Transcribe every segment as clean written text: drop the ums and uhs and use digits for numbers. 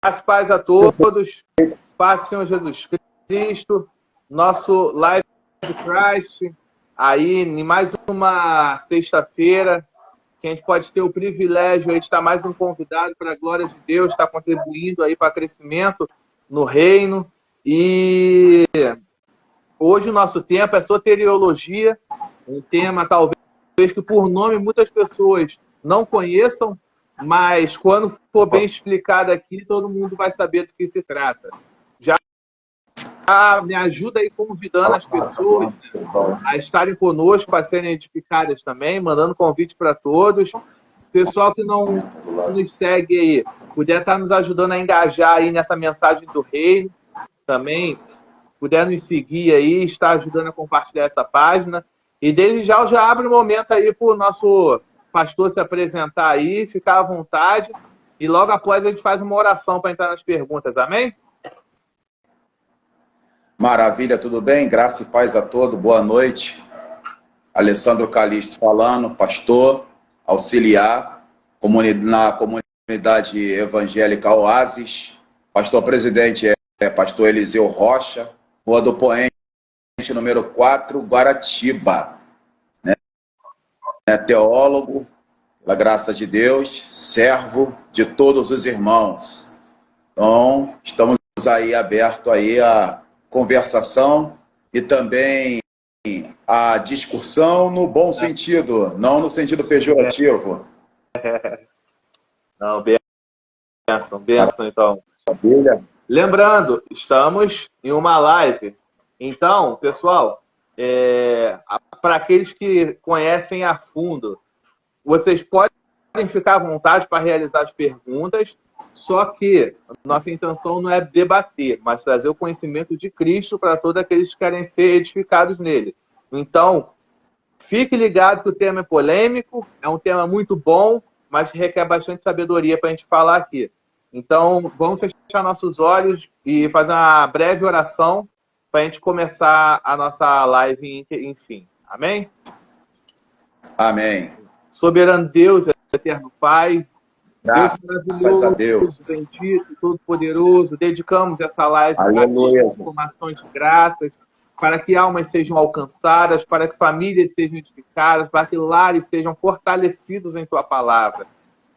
Graças e paz a todos, paz do Senhor Jesus Cristo, nosso Live Christ, aí em mais uma sexta-feira, que a gente pode ter o privilégio aí de estar mais um convidado para a glória de Deus, estar contribuindo aí para o crescimento no reino. E hoje o nosso tempo é soteriologia, um tema talvez que por nome muitas pessoas não conheçam, mas quando for bem explicado aqui, todo mundo vai saber do que se trata. Já me ajuda aí convidando as pessoas, né, a estarem conosco, para serem edificadas também, mandando convite para todos. Pessoal que não nos segue aí, puder estar nos ajudando a engajar aí nessa mensagem do reino, também puder nos seguir aí, estar ajudando a compartilhar essa página. E desde já eu já abro um momento aí para o nosso pastor se apresentar aí, ficar à vontade, e logo após a gente faz uma oração para entrar nas perguntas, amém? Maravilha, tudo bem? Graça e paz a todos, boa noite. Alessandro Calixto falando, pastor, auxiliar, na comunidade evangélica Oásis. Pastor presidente é pastor Eliseu Rocha, Rua do Poente, número 4, Guaratiba. Teólogo, pela graça de Deus, servo de todos os irmãos. Então, estamos aí abertos aí a conversação e também a discussão no bom sentido, não no sentido pejorativo. Não, benção então. Maravilha. Lembrando, estamos em uma live. Então, pessoal, para aqueles que conhecem a fundo, vocês podem ficar à vontade para realizar as perguntas, só que nossa intenção não é debater, mas trazer o conhecimento de Cristo para todos aqueles que querem ser edificados nele. Então, fique ligado que o tema é polêmico, é um tema muito bom, mas requer bastante sabedoria para a gente falar aqui. Então, vamos fechar nossos olhos e fazer uma breve oração para a gente começar a nossa live, enfim. Amém? Amém. Soberano Deus, eterno Pai, Graças Deus a maravilhoso, Deus. bendito, todo-poderoso, dedicamos essa live para informações de graças, para que almas sejam alcançadas, para que famílias sejam edificadas, para que lares sejam fortalecidos em Tua palavra.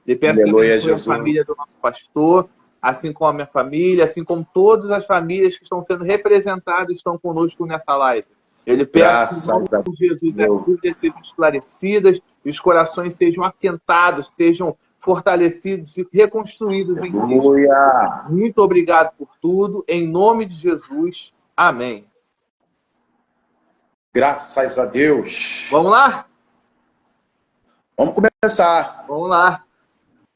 E peço que abençoe a família do nosso pastor, assim como a minha família, assim como todas as famílias que estão sendo representadas e estão conosco nessa live. Ele peço que, em nome de Jesus, as dúvidas sejam esclarecidas e os corações sejam aquentados, sejam fortalecidos e reconstruídos em Cristo. Muito obrigado por tudo. Em nome de Jesus. Amém. Graças a Deus. Vamos lá? Vamos começar. Vamos lá.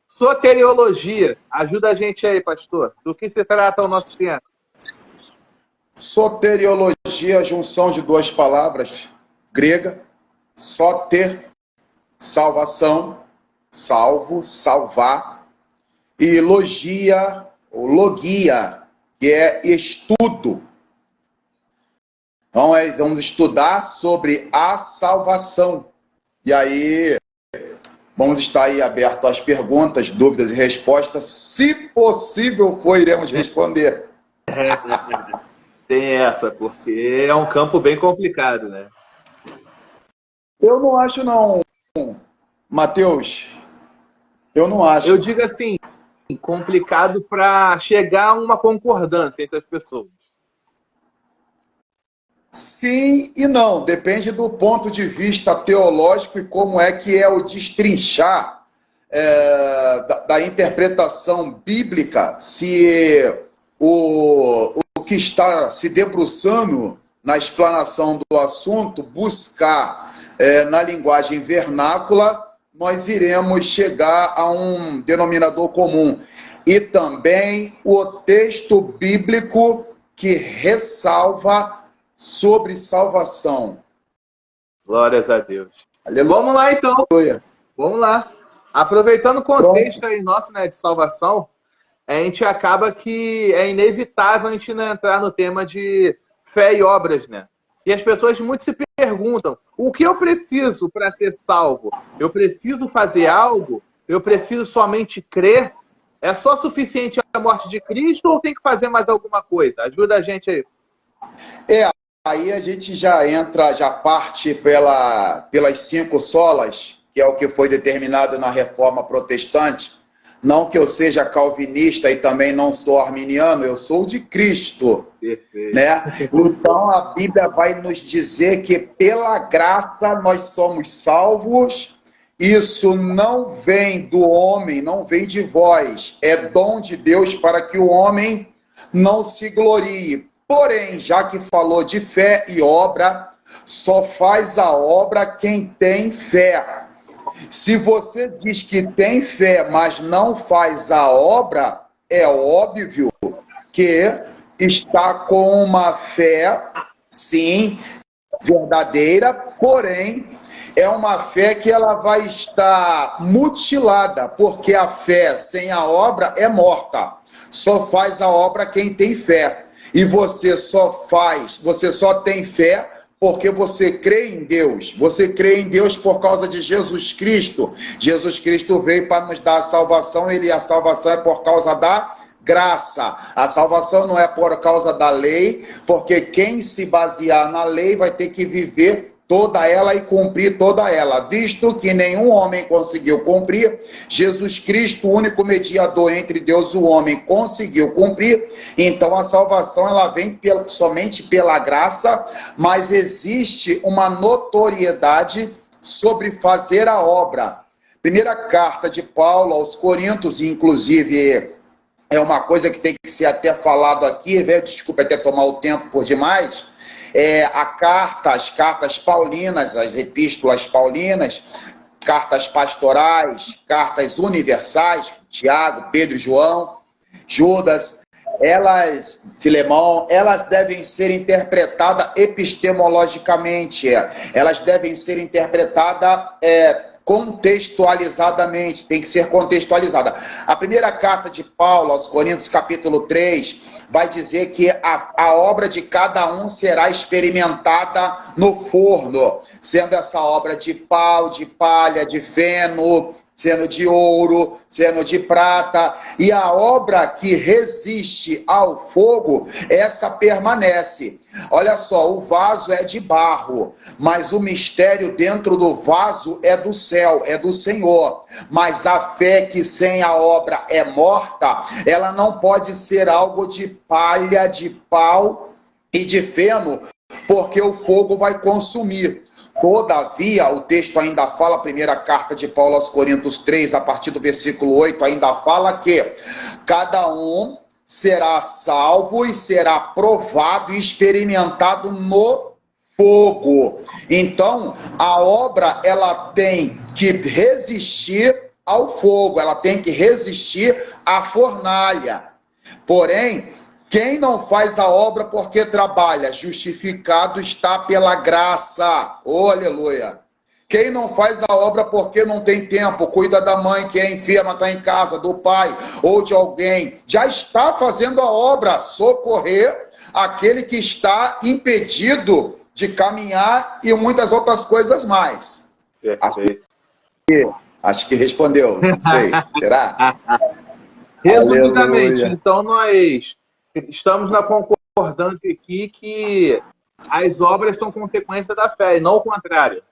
Soteriologia. Ajuda a gente aí, pastor. Do que se trata o nosso tema? Soteriologia, junção de duas palavras grega, soter, salvação, salvo, salvar, e logia, ou logia, que é estudo. Então, vamos estudar sobre a salvação. E aí, vamos estar aí aberto às perguntas, dúvidas e respostas. Se possível for, iremos responder. Tem essa, porque é um campo bem complicado, né? Eu não acho, não, Mateus. Eu não acho. Eu digo assim, complicado para chegar a uma concordância entre as pessoas. Sim e não. Depende do ponto de vista teológico e como é que é o destrinchar da interpretação bíblica, se o que está se debruçando na explanação do assunto buscar na linguagem vernácula, nós iremos chegar a um denominador comum. E também o texto bíblico que ressalva sobre salvação. Glórias a Deus. Aleluia. Vamos lá, então. Vamos lá. Aproveitando o contexto aí nosso, né, de salvação, a gente acaba que é inevitável a gente não entrar no tema de fé e obras, né? E as pessoas muito se perguntam, o que eu preciso para ser salvo? Eu preciso fazer algo? Eu preciso somente crer? É só suficiente a morte de Cristo ou tem que fazer mais alguma coisa? Ajuda a gente aí. Aí a gente já entra, já parte pelas 5 solas, que é o que foi determinado na Reforma Protestante. Não que eu seja calvinista e também não sou arminiano, eu sou de Cristo. Perfeito. Né? Então a Bíblia vai nos dizer que pela graça nós somos salvos. Isso não vem do homem, não vem de vós, é dom de Deus para que o homem não se glorie. Porém, já que falou de fé e obra, só faz a obra quem tem fé. Se você diz que tem fé, mas não faz a obra, é óbvio que está com uma fé, sim, verdadeira, porém é uma fé que ela vai estar mutilada, porque a fé sem a obra é morta. Só faz a obra quem tem fé. E você só tem fé porque você crê em Deus. Você crê em Deus por causa de Jesus Cristo. Jesus Cristo veio para nos dar a salvação, e a salvação é por causa da graça. A salvação não é por causa da lei, porque quem se basear na lei vai ter que viver toda ela e cumprir toda ela. Visto que nenhum homem conseguiu cumprir, Jesus Cristo, o único mediador entre Deus e o homem, conseguiu cumprir. Então a salvação ela vem somente pela graça, mas existe uma notoriedade sobre fazer a obra. Primeira carta de Paulo aos Coríntios, inclusive é uma coisa que tem que ser até falado aqui, desculpa até tomar o tempo por demais, as cartas paulinas, as epístolas paulinas, cartas pastorais, cartas universais, Tiago, Pedro e João, Judas, Filemão, elas devem ser interpretadas epistemologicamente, elas devem ser interpretadas contextualizadamente, tem que ser contextualizada. A primeira carta de Paulo aos Coríntios, capítulo 3, vai dizer que a obra de cada um será experimentada no forno, sendo essa obra de pau, de palha, de feno, sendo de ouro, sendo de prata, e a obra que resiste ao fogo, essa permanece. Olha só, o vaso é de barro, mas o mistério dentro do vaso é do céu, é do Senhor. Mas a fé que sem a obra é morta, ela não pode ser algo de palha, de pau e de feno, porque o fogo vai consumir. Todavia, o texto ainda fala, a primeira carta de Paulo aos Coríntios 3, a partir do versículo 8, ainda fala que cada um será salvo e será provado e experimentado no fogo. Então, a obra, ela tem que resistir ao fogo, ela tem que resistir à fornalha. Porém, quem não faz a obra porque trabalha, justificado está pela graça. Oh, aleluia. Quem não faz a obra porque não tem tempo, cuida da mãe que é enferma, está em casa, do pai ou de alguém, já está fazendo a obra, socorrer aquele que está impedido de caminhar e muitas outras coisas mais. Perfeito. Acho que respondeu, não sei, será? Resumidamente, então nós estamos na concordância aqui que as obras são consequência da fé e não o contrário.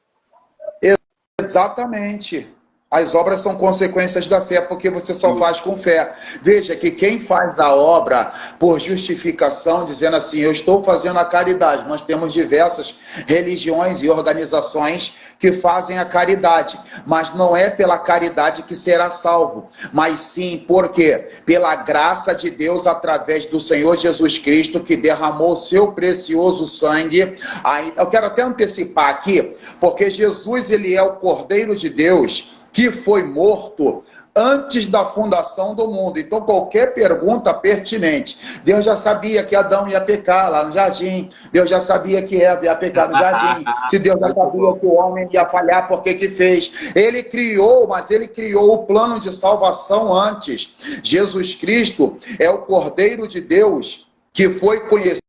Exatamente. As obras são consequências da fé, porque você só faz com fé. Veja que quem faz a obra por justificação, dizendo assim, eu estou fazendo a caridade. Nós temos diversas religiões e organizações que fazem a caridade, mas não é pela caridade que será salvo, mas sim, por quê? Pela graça de Deus através do Senhor Jesus Cristo, que derramou seu precioso sangue. Aí, eu quero até antecipar aqui, porque Jesus, ele é o Cordeiro de Deus, que foi morto antes da fundação do mundo. Então, qualquer pergunta pertinente. Deus já sabia que Adão ia pecar lá no jardim. Deus já sabia que Eva ia pecar no jardim. Se Deus já sabia que o homem ia falhar, por que que fez? Ele criou, mas ele criou o plano de salvação antes. Jesus Cristo é o Cordeiro de Deus que foi conhecido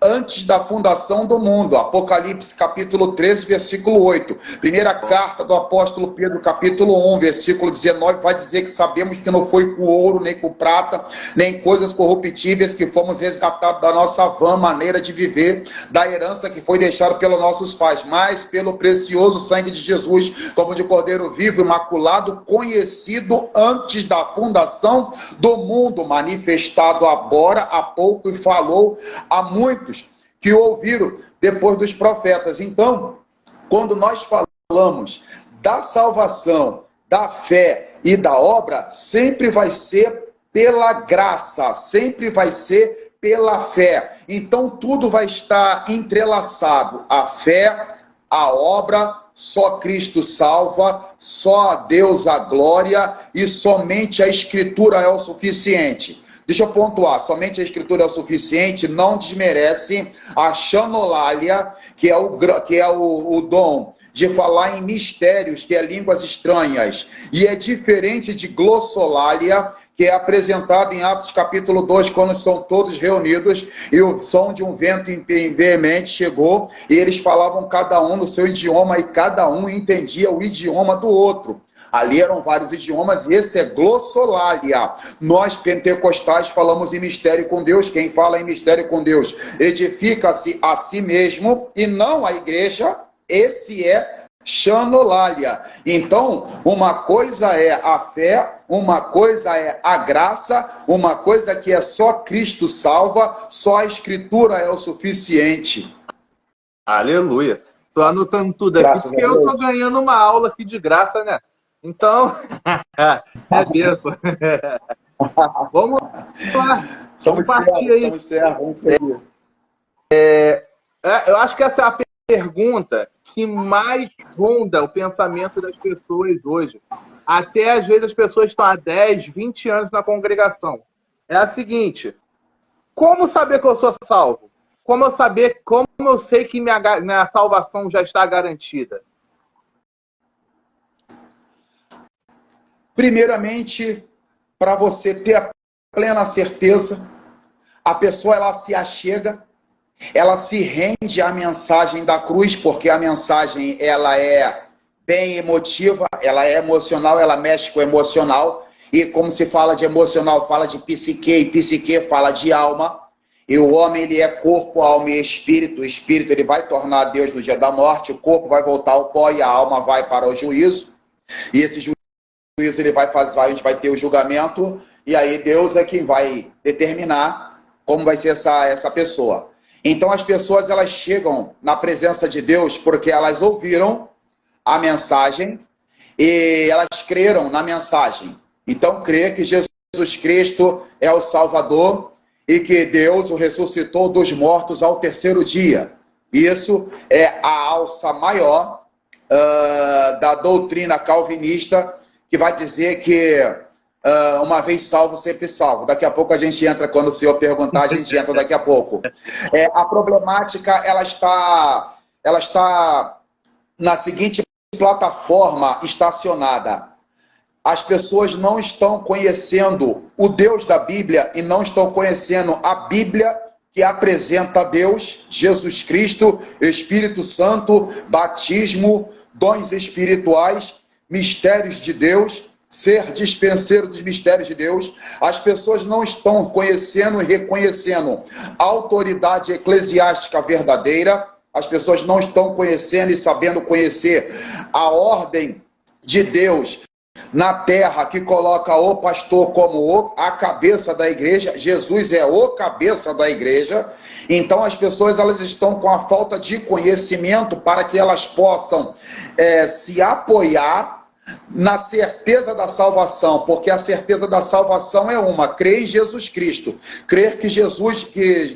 antes da fundação do mundo. Apocalipse capítulo 13, versículo 8. Primeira carta do apóstolo Pedro, capítulo 1, versículo 19, vai dizer que sabemos que não foi com ouro, nem com prata, nem coisas corruptíveis que fomos resgatados da nossa vã maneira de viver, da herança que foi deixada pelos nossos pais, mas pelo precioso sangue de Jesus, como de cordeiro vivo, imaculado, conhecido antes da fundação do mundo, manifestado agora há pouco e falou a muitos que ouviram depois dos profetas. Então, quando nós falamos da salvação, da fé e da obra, sempre vai ser pela graça, sempre vai ser pela fé. Então, tudo vai estar entrelaçado. A fé, a obra, só Cristo salva, só a Deus a glória e somente a Escritura é o suficiente. Deixa eu pontuar, somente a Escritura é o suficiente, não desmerece a xanolália, que é o dom de falar em mistérios, que é línguas estranhas, e é diferente de glossolalia, que é apresentado em Atos capítulo 2, quando estão todos reunidos, e o som de um vento veemente chegou, e eles falavam cada um no seu idioma, e cada um entendia o idioma do outro. Ali eram vários idiomas, e esse é glossolalia. Nós, pentecostais, falamos em mistério com Deus. Quem fala em mistério com Deus edifica-se a si mesmo, e não a igreja. Esse é xanolalia. Então, uma coisa é a fé, uma coisa é a graça, uma coisa que é só Cristo salva, só a Escritura é o suficiente. Aleluia. Tô anotando tudo aqui, Graças porque a eu Deus. tô ganhando uma aula aqui de graça, né? Então, é bênção. Vamos lá. Vamos Somos partir servos, aí. somos servos, vamos seguir. Eu acho que essa é a pergunta que mais ronda o pensamento das pessoas hoje. Até às vezes as pessoas estão há 10, 20 anos na congregação. É a seguinte: como saber que eu sou salvo? Como eu sei que minha salvação já está garantida? Primeiramente, para você ter a plena certeza, a pessoa ela se achega, ela se rende à mensagem da cruz, porque a mensagem ela é bem emotiva, ela é emocional, ela mexe com o emocional, e como se fala de emocional, fala de psique, e psique fala de alma, e o homem ele é corpo, alma e espírito. O espírito ele vai tornar Deus no dia da morte, o corpo vai voltar ao pó e a alma vai para o juízo, e esse juízo ele vai fazer, a gente vai ter o julgamento, e aí Deus é quem vai determinar como vai ser essa pessoa. Então as pessoas elas chegam na presença de Deus porque elas ouviram a mensagem e elas creram na mensagem. Então crê que Jesus Cristo é o Salvador e que Deus o ressuscitou dos mortos ao terceiro dia. Isso é a alça maior da doutrina calvinista, que vai dizer que uma vez salvo, sempre salvo. Daqui a pouco a gente entra, quando o senhor perguntar, a gente entra daqui a pouco. A problemática, ela está na seguinte plataforma estacionada. As pessoas não estão conhecendo o Deus da Bíblia e não estão conhecendo a Bíblia que apresenta Deus, Jesus Cristo, Espírito Santo, batismo, dons espirituais, mistérios de Deus, ser dispenseiro dos mistérios de Deus. As pessoas não estão conhecendo e reconhecendo a autoridade eclesiástica verdadeira. As pessoas não estão conhecendo e sabendo conhecer a ordem de Deus na terra, que coloca o pastor como a cabeça da igreja. Jesus é o cabeça da igreja. Então as pessoas elas estão com a falta de conhecimento para que elas possam se apoiar na certeza da salvação, porque a certeza da salvação é uma: crer em Jesus Cristo, crer que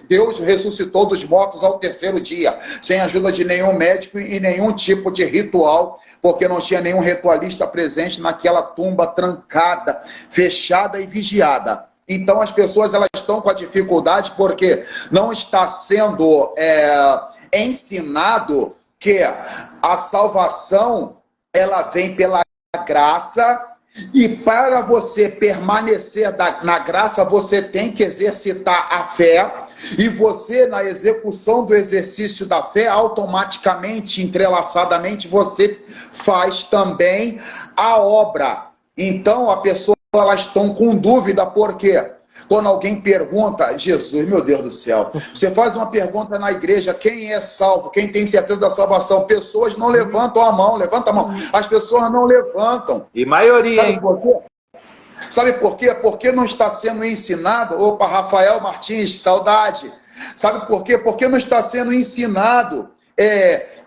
Deus ressuscitou dos mortos ao terceiro dia, sem ajuda de nenhum médico e nenhum tipo de ritual, porque não tinha nenhum ritualista presente naquela tumba trancada, fechada e vigiada. Então as pessoas elas estão com a dificuldade porque não está sendo ensinado que a salvação ela vem pela graça E para você permanecer na graça, você tem que exercitar a fé. E você, na execução do exercício da fé, automaticamente, entrelaçadamente, você faz também a obra. Então, a pessoa, elas estão com dúvida, por quê? Quando alguém pergunta, Jesus, meu Deus do céu, você faz uma pergunta na igreja, quem é salvo, quem tem certeza da salvação? Pessoas não levantam a mão, levanta a mão. As pessoas não levantam. E maioria, Sabe hein? por quê? Sabe por quê? Porque não está sendo ensinado. Opa, Rafael Martins, saudade. Sabe por quê? Porque não está sendo ensinado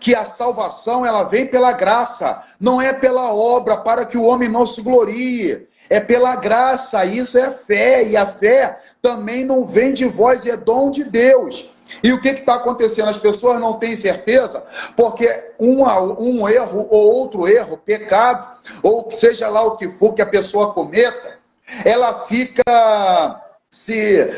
que a salvação ela vem pela graça, não é pela obra, para que o homem não se glorie. É pela graça, isso é fé, e a fé também não vem de vós, é dom de Deus. E o que está acontecendo? As pessoas não têm certeza, porque um erro ou outro erro, pecado, ou seja lá o que for que a pessoa cometa, ela fica se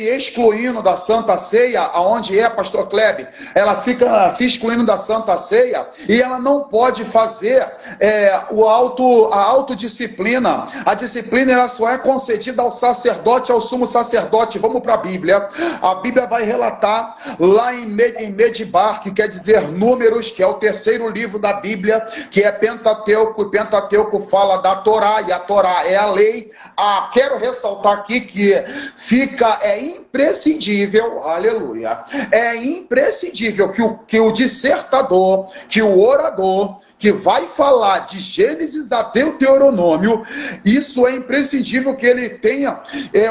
excluindo da Santa Ceia, aonde é, pastor Kleber? Ela fica se excluindo da Santa Ceia e ela não pode fazer a autodisciplina. A disciplina ela só é concedida ao sacerdote, ao sumo sacerdote. Vamos para a Bíblia. A Bíblia vai relatar lá em Medibar, que quer dizer Números, que é o terceiro livro da Bíblia, que é Pentateuco. O Pentateuco fala da Torá, e a Torá é a lei. Quero ressaltar aqui que é imprescindível, aleluia, é imprescindível que o dissertador, que o orador, que vai falar de Gênesis até o Deuteronômio, isso é imprescindível que ele tenha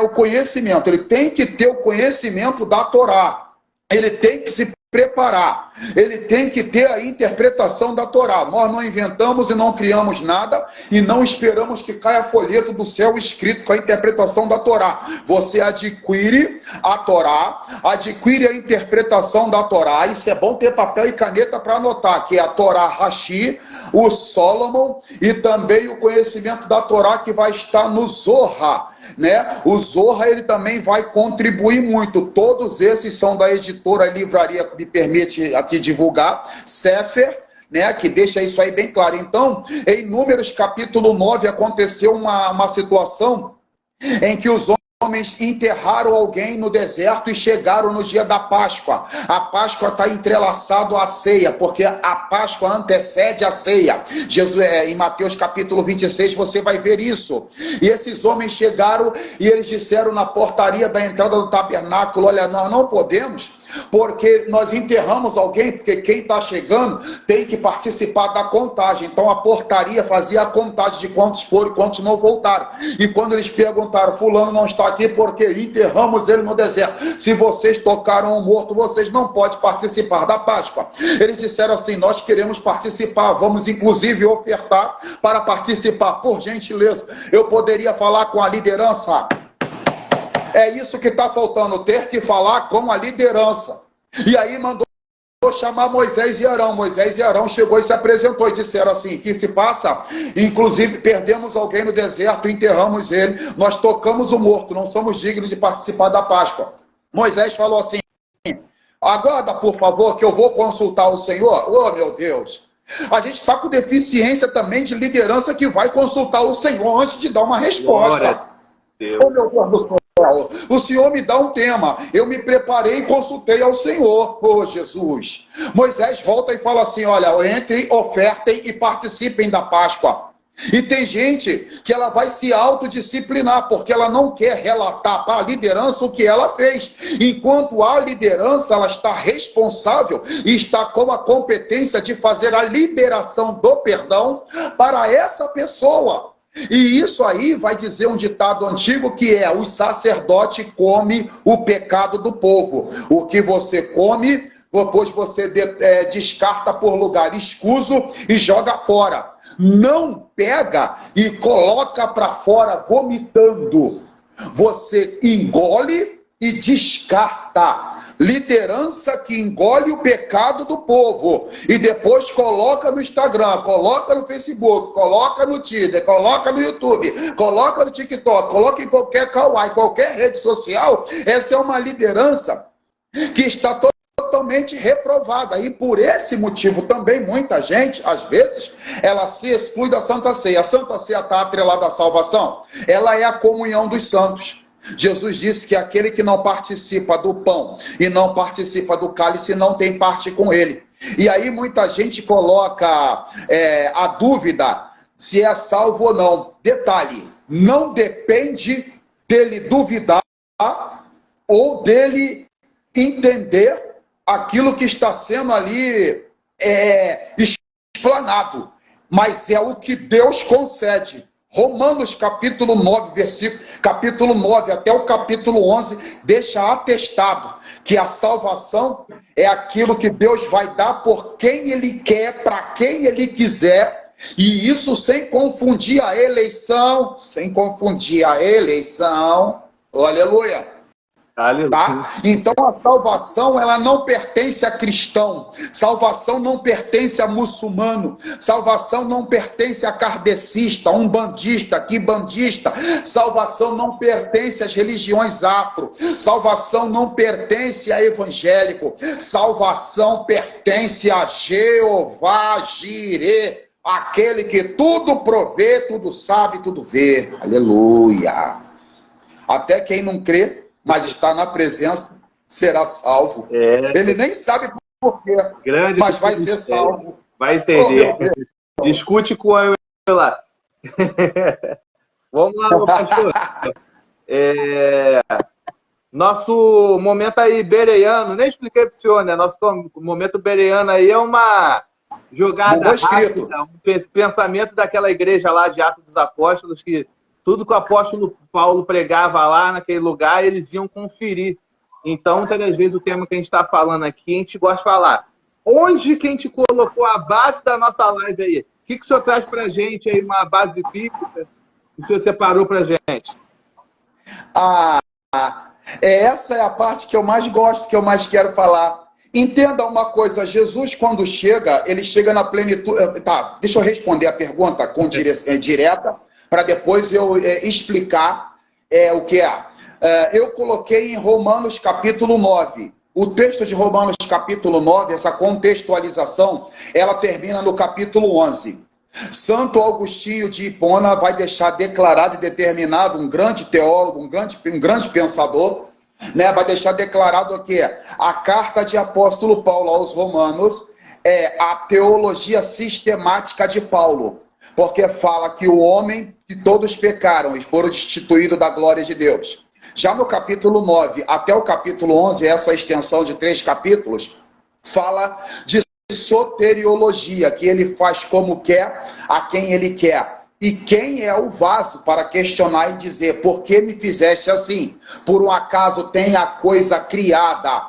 o conhecimento, ele tem que ter o conhecimento da Torá, ele tem que se preparar, ele tem que ter a interpretação da Torá. Nós não inventamos e não criamos nada e não esperamos que caia folheto do céu escrito com a interpretação da Torá. Você adquire a Torá, adquire a interpretação da Torá. Isso é bom ter papel e caneta para anotar, que é a Torá Rashi, o Solomon e também o conhecimento da Torá que vai estar no Zohar, né? O Zohar ele também vai contribuir muito. Todos esses são da editora Livraria, me permite aqui divulgar, Sefer, né, que deixa isso aí bem claro. Então, em Números capítulo 9, aconteceu uma situação em que os homens enterraram alguém no deserto e chegaram no dia da Páscoa. A Páscoa está entrelaçado à ceia, porque a Páscoa antecede a ceia. Jesus, em Mateus capítulo 26, você vai ver isso. E esses homens chegaram e eles disseram na portaria da entrada do tabernáculo, olha, nós não podemos, porque nós enterramos alguém, porque quem está chegando tem que participar da contagem. Então a portaria fazia a contagem de quantos foram e quantos não voltaram. E quando eles perguntaram, fulano não está aqui porque enterramos ele no deserto. Se vocês tocaram o morto, vocês não podem participar da Páscoa. Eles disseram assim, nós queremos participar, vamos inclusive ofertar para participar. Por gentileza, eu poderia falar com a liderança? É isso que está faltando, ter que falar com a liderança. E aí mandou chamar Moisés e Arão. Moisés e Arão chegou e se apresentou e disseram assim, que se passa? Inclusive perdemos alguém no deserto, enterramos ele, nós tocamos o morto, não somos dignos de participar da Páscoa. Moisés falou assim, aguarda por favor que eu vou consultar o Senhor. Oh meu Deus, a gente está com deficiência também de liderança que vai consultar o Senhor antes de dar uma resposta. Oh meu Deus do céu. O Senhor me dá um tema, eu me preparei e consultei ao Senhor. Oh Jesus. Moisés volta e fala assim, olha, entrem, ofertem e participem da Páscoa. E tem gente que ela vai se autodisciplinar, porque ela não quer relatar para a liderança o que ela fez. Enquanto a liderança, ela está responsável e está com a competência de fazer a liberação do perdão para essa pessoa. E isso aí vai dizer um ditado antigo que é, o sacerdote come o pecado do povo. O que você come, depois você descarta por lugar escuso e joga fora. Não pega e coloca para fora vomitando. Você engole e descarta. Liderança que engole o pecado do povo e depois coloca no Instagram, coloca no Facebook, coloca no Tinder, coloca no YouTube, coloca no TikTok, coloca em qualquer Kawaii, qualquer rede social. Essa é uma liderança que está totalmente reprovada. E por esse motivo também, muita gente, às vezes, ela se exclui da Santa Ceia. A Santa Ceia está atrelada à salvação. Ela é a comunhão dos santos. Jesus disse que aquele que não participa do pão e não participa do cálice não tem parte com ele. E aí muita gente coloca a dúvida se é salvo ou não. Detalhe, não depende dele duvidar ou dele entender aquilo que está sendo ali explanado, mas é o que Deus concede. Romanos capítulo 9, capítulo 9 até o capítulo 11, deixa atestado que a salvação é aquilo que Deus vai dar por quem Ele quer, para quem Ele quiser, e isso sem confundir a eleição, oh, aleluia. Tá? Então a salvação, ela não pertence a cristão, salvação não pertence a muçulmano, salvação não pertence a kardecista, umbandista, quibandista, salvação não pertence às religiões afro, salvação não pertence a evangélico, salvação pertence a Jeová Jireh, aquele que tudo provê, tudo sabe, tudo vê. Aleluia. Até quem não crê, mas está na presença, será salvo. Ele nem sabe por quê, mas vai ser salvo. Vai entender. Discute com a lá. Vamos lá, meu pastor. Nosso momento aí, bereano, nem expliquei para o senhor, né? Nosso momento bereano aí é uma jogada rápida, um pensamento daquela igreja lá de Atos dos Apóstolos, que tudo que o apóstolo Paulo pregava lá naquele lugar, eles iam conferir. Então, muitas das vezes, o tema que a gente está falando aqui, a gente gosta de falar. Onde que a gente colocou a base da nossa live aí? O que o senhor traz para a gente aí, uma base bíblica, que o senhor separou para a gente? Essa é a parte que eu mais gosto, que eu mais quero falar. Entenda uma coisa, Jesus, quando chega, ele chega na plenitude... Tá, deixa eu responder a pergunta com direta, para depois eu explicar o que é. Eu coloquei em Romanos capítulo 9. O texto de Romanos capítulo 9, essa contextualização, ela termina no capítulo 11. Santo Agostinho de Hipona vai deixar declarado e determinado, um grande teólogo, um grande pensador, né, vai deixar declarado que a carta de apóstolo Paulo aos Romanos é a teologia sistemática de Paulo. Porque fala que o homem, que todos pecaram e foram destituídos da glória de Deus. Já no capítulo 9 até o capítulo 11, essa extensão de 3 capítulos, fala de soteriologia, que ele faz como quer, a quem ele quer. E quem é o vaso para questionar e dizer, por que me fizeste assim? Por um acaso tem a coisa criada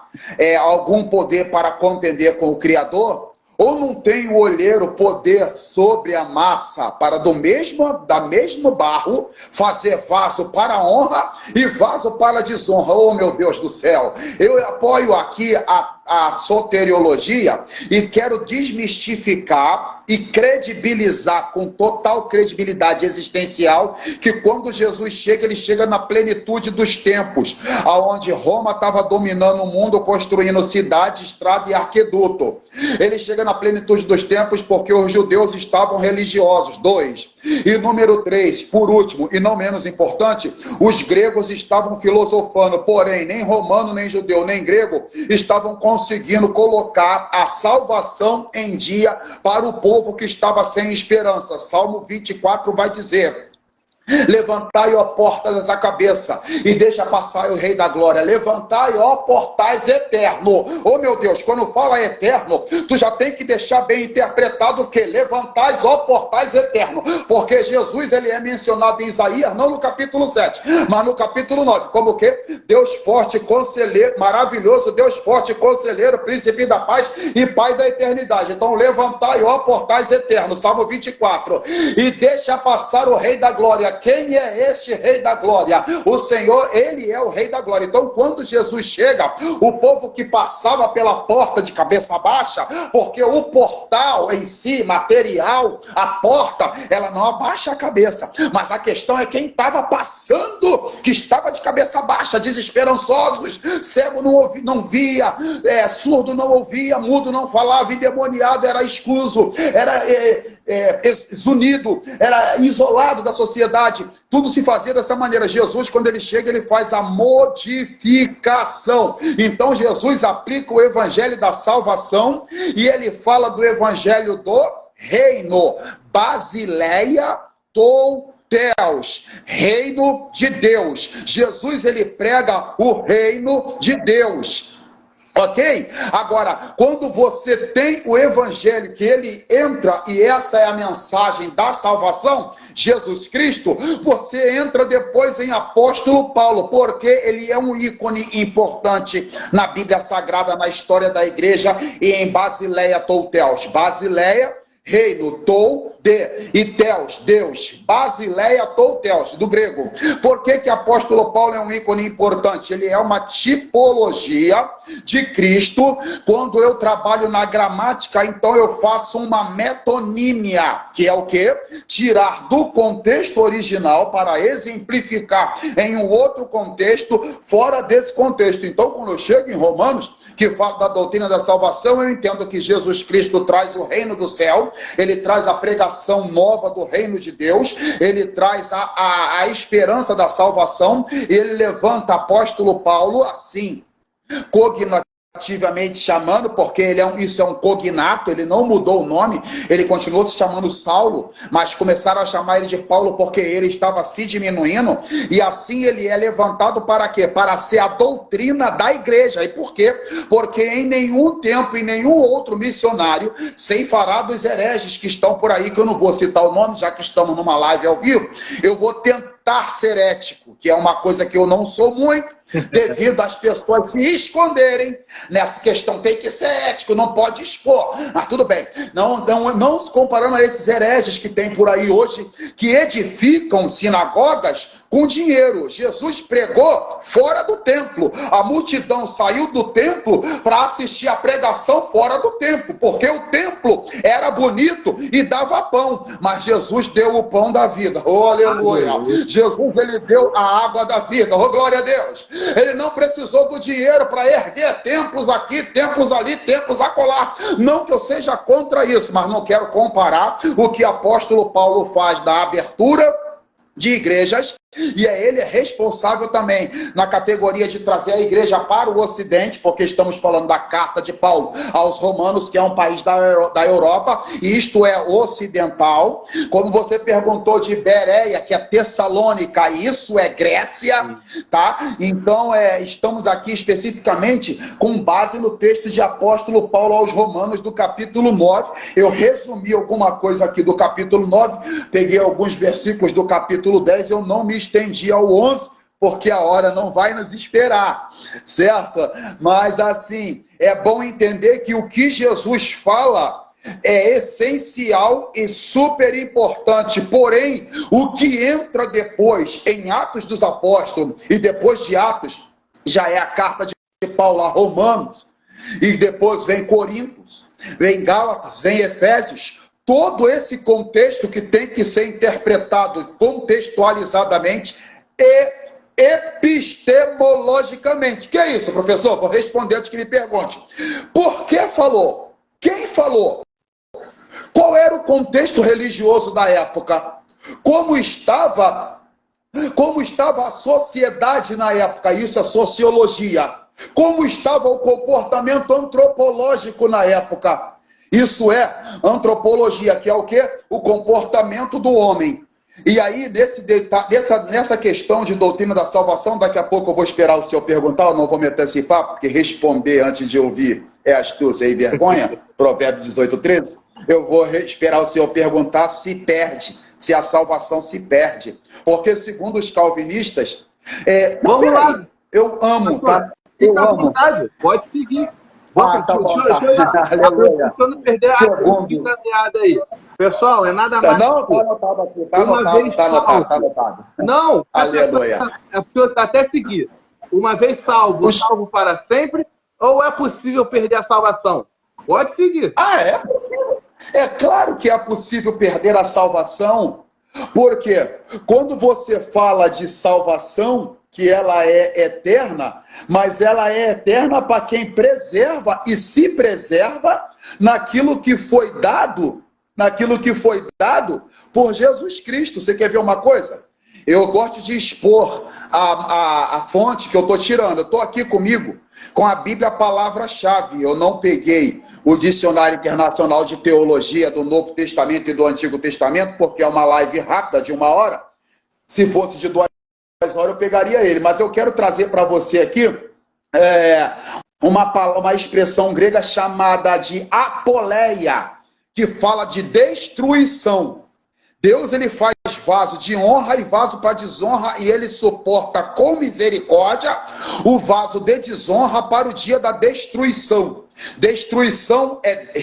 algum poder para contender com o Criador? Ou não tem o olheiro poder sobre a massa para da mesmo barro fazer vaso para a honra e vaso para a desonra? Oh, meu Deus do céu! Eu apoio aqui a soteriologia e quero desmistificar e credibilizar com total credibilidade existencial que quando Jesus chega, ele chega na plenitude dos tempos, aonde Roma estava dominando o mundo, construindo cidade, estrada e arqueduto. Ele chega na plenitude dos tempos porque os judeus estavam religiosos. 2. E número 3, por último, e não menos importante, os gregos estavam filosofando, porém, nem romano, nem judeu, nem grego estavam conseguindo colocar a salvação em dia para o povo que estava sem esperança. Salmo 24 vai dizer: levantai, ó portas, a cabeça, e deixa passar o Rei da Glória. Levantai, ó portais eterno. Oh, meu Deus, quando fala eterno, tu já tem que deixar bem interpretado o que? Levantai, ó portais eterno. Porque Jesus, ele é mencionado em Isaías, não no capítulo 7, mas no capítulo 9. Como o quê? Deus forte, conselheiro, maravilhoso, Deus forte, conselheiro, príncipe da paz e pai da eternidade. Então, levantai, ó portais eternos. Salmo 24. E deixa passar o Rei da Glória. quem é este Rei da Glória? O Senhor, Ele é o Rei da Glória. Então, quando Jesus chega, o povo que passava pela porta de cabeça baixa, porque o portal em si, material, a porta, ela não abaixa a cabeça. Mas a questão é quem estava passando, que estava de cabeça baixa, desesperançosos, cego não via, surdo não ouvia, mudo não falava, endemoniado era excluso, era desunido, era isolado da sociedade. Tudo se fazia dessa maneira. Jesus, quando ele chega, ele faz a modificação. Então Jesus aplica o evangelho da salvação e ele fala do evangelho do reino. Basileia tou Deus, reino de Deus. Jesus, ele prega o reino de Deus. Ok? Agora, quando você tem o evangelho, que ele entra, e essa é a mensagem da salvação, Jesus Cristo, você entra depois em apóstolo Paulo, porque ele é um ícone importante na Bíblia Sagrada, na história da igreja, e em Basileia tou Deus. Basileia, reino, tou, e Theos, Deus. Basileia, tou, Theos, do grego. Por que que apóstolo Paulo é um ícone importante? Ele é uma tipologia de Cristo. Quando eu trabalho na gramática, então eu faço uma metonímia, que é o quê? Tirar do contexto original para exemplificar em um outro contexto, fora desse contexto. Então, quando eu chego em Romanos, que fala da doutrina da salvação, eu entendo que Jesus Cristo traz o reino do céu, ele traz a pregação nova do reino de Deus, ele traz a esperança da salvação, ele levanta apóstolo Paulo assim, cognitivamente chamando, porque isso é um cognato, ele não mudou o nome, ele continuou se chamando Saulo, mas começaram a chamar ele de Paulo porque ele estava se diminuindo, e assim ele é levantado para quê? Para ser a doutrina da igreja. E por quê? Porque em nenhum tempo, em nenhum outro missionário, sem falar dos hereges que estão por aí, que eu não vou citar o nome, já que estamos numa live ao vivo, eu vou tentar ser ético, que é uma coisa que eu não sou muito, devido às pessoas se esconderem nessa questão. Tem que ser ético, não pode expor, mas tudo bem, não se comparando a esses hereges que tem por aí hoje, que edificam sinagogas com dinheiro. Jesus pregou fora do templo, a multidão saiu do templo para assistir a pregação fora do templo, porque o templo era bonito e dava pão, mas Jesus deu o pão da vida. Oh, aleluia! Jesus, ele deu a água da vida. Oh, glória a Deus! Ele não precisou do dinheiro para erguer templos aqui, templos ali, templos acolá. Não que eu seja contra isso, mas não quero comparar o que o apóstolo Paulo faz da abertura de igrejas, e ele é responsável também na categoria de trazer a igreja para o Ocidente, porque estamos falando da carta de Paulo aos Romanos, que é um país da Europa, e isto é ocidental. Como você perguntou de Bereia, que é Tessalônica, isso é Grécia, tá? Então, estamos aqui especificamente com base no texto de apóstolo Paulo aos Romanos, do capítulo 9. Eu resumi alguma coisa aqui do capítulo 9, peguei alguns versículos do capítulo 10, eu não me estendi ao 11, porque a hora não vai nos esperar, certo? Mas assim, é bom entender que o que Jesus fala é essencial e super importante, porém, o que entra depois em Atos dos Apóstolos, e depois de Atos, já é a carta de Paulo a Romanos, e depois vem Coríntios, vem Gálatas, vem Efésios. Todo esse contexto que tem que ser interpretado contextualizadamente e epistemologicamente. Que é isso, professor? Vou responder antes que me pergunte. Por que falou? Quem falou? Qual era o contexto religioso da época? Como estava a sociedade na época? Isso é sociologia. Como estava o comportamento antropológico na época? Isso é antropologia, que é o quê? O comportamento do homem. E aí, nessa questão de doutrina da salvação, daqui a pouco eu vou esperar o senhor perguntar, eu não vou me antecipar, porque responder antes de ouvir é astúcia e vergonha, Provérbio 18:13, eu vou esperar o senhor perguntar se perde, se a salvação se perde. Porque, segundo os calvinistas... Vamos lá. Eu amo, tá? Fica à vontade, pode seguir. Tá bom, tá. Aleluia. Pra não perder o fim da meada aí. Pessoal, é nada mais. Não, tá anotado aqui. Tá anotado. Não, aleluia. É possível até seguir. Uma vez salvo, salvo para sempre, ou é possível perder a salvação? Pode seguir. É possível. É claro que é possível perder a salvação, porque quando você fala de salvação, que ela é eterna, mas ela é eterna para quem preserva e se preserva naquilo que foi dado por Jesus Cristo. Você quer ver uma coisa? Eu gosto de expor a fonte que eu estou tirando. Eu estou aqui comigo com a Bíblia, a palavra-chave. Eu não peguei o Dicionário Internacional de Teologia do Novo Testamento e do Antigo Testamento, porque é uma live rápida de 1 hora. Se fosse de 2 horas, eu pegaria ele. Mas eu quero trazer para você aqui uma expressão grega chamada de apoleia, que fala de destruição. Deus, ele faz vaso de honra e vaso para desonra, e ele suporta com misericórdia o vaso de desonra para o dia da destruição. Destruição é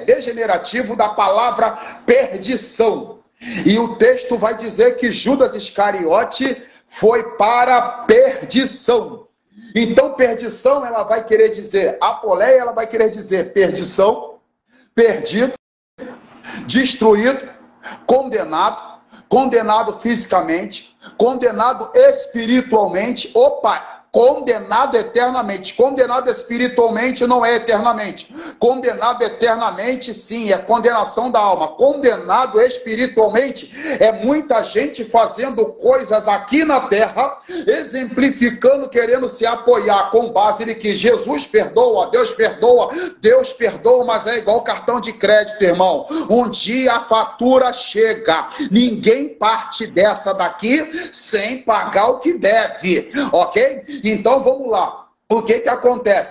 degenerativo da palavra perdição. E o texto vai dizer que Judas Iscariote foi para perdição. Então, perdição, ela vai querer dizer, apoleia, ela vai querer dizer perdição, perdido, destruído, condenado fisicamente, condenado espiritualmente, condenado eternamente. Condenado espiritualmente não é eternamente. Condenado eternamente, sim, é condenação da alma. Condenado espiritualmente é muita gente fazendo coisas aqui na terra, exemplificando, querendo se apoiar com base em que Jesus perdoa, Deus perdoa, mas é igual cartão de crédito, irmão. Um dia a fatura chega. Ninguém parte dessa daqui sem pagar o que deve, ok? Então vamos lá. O que acontece?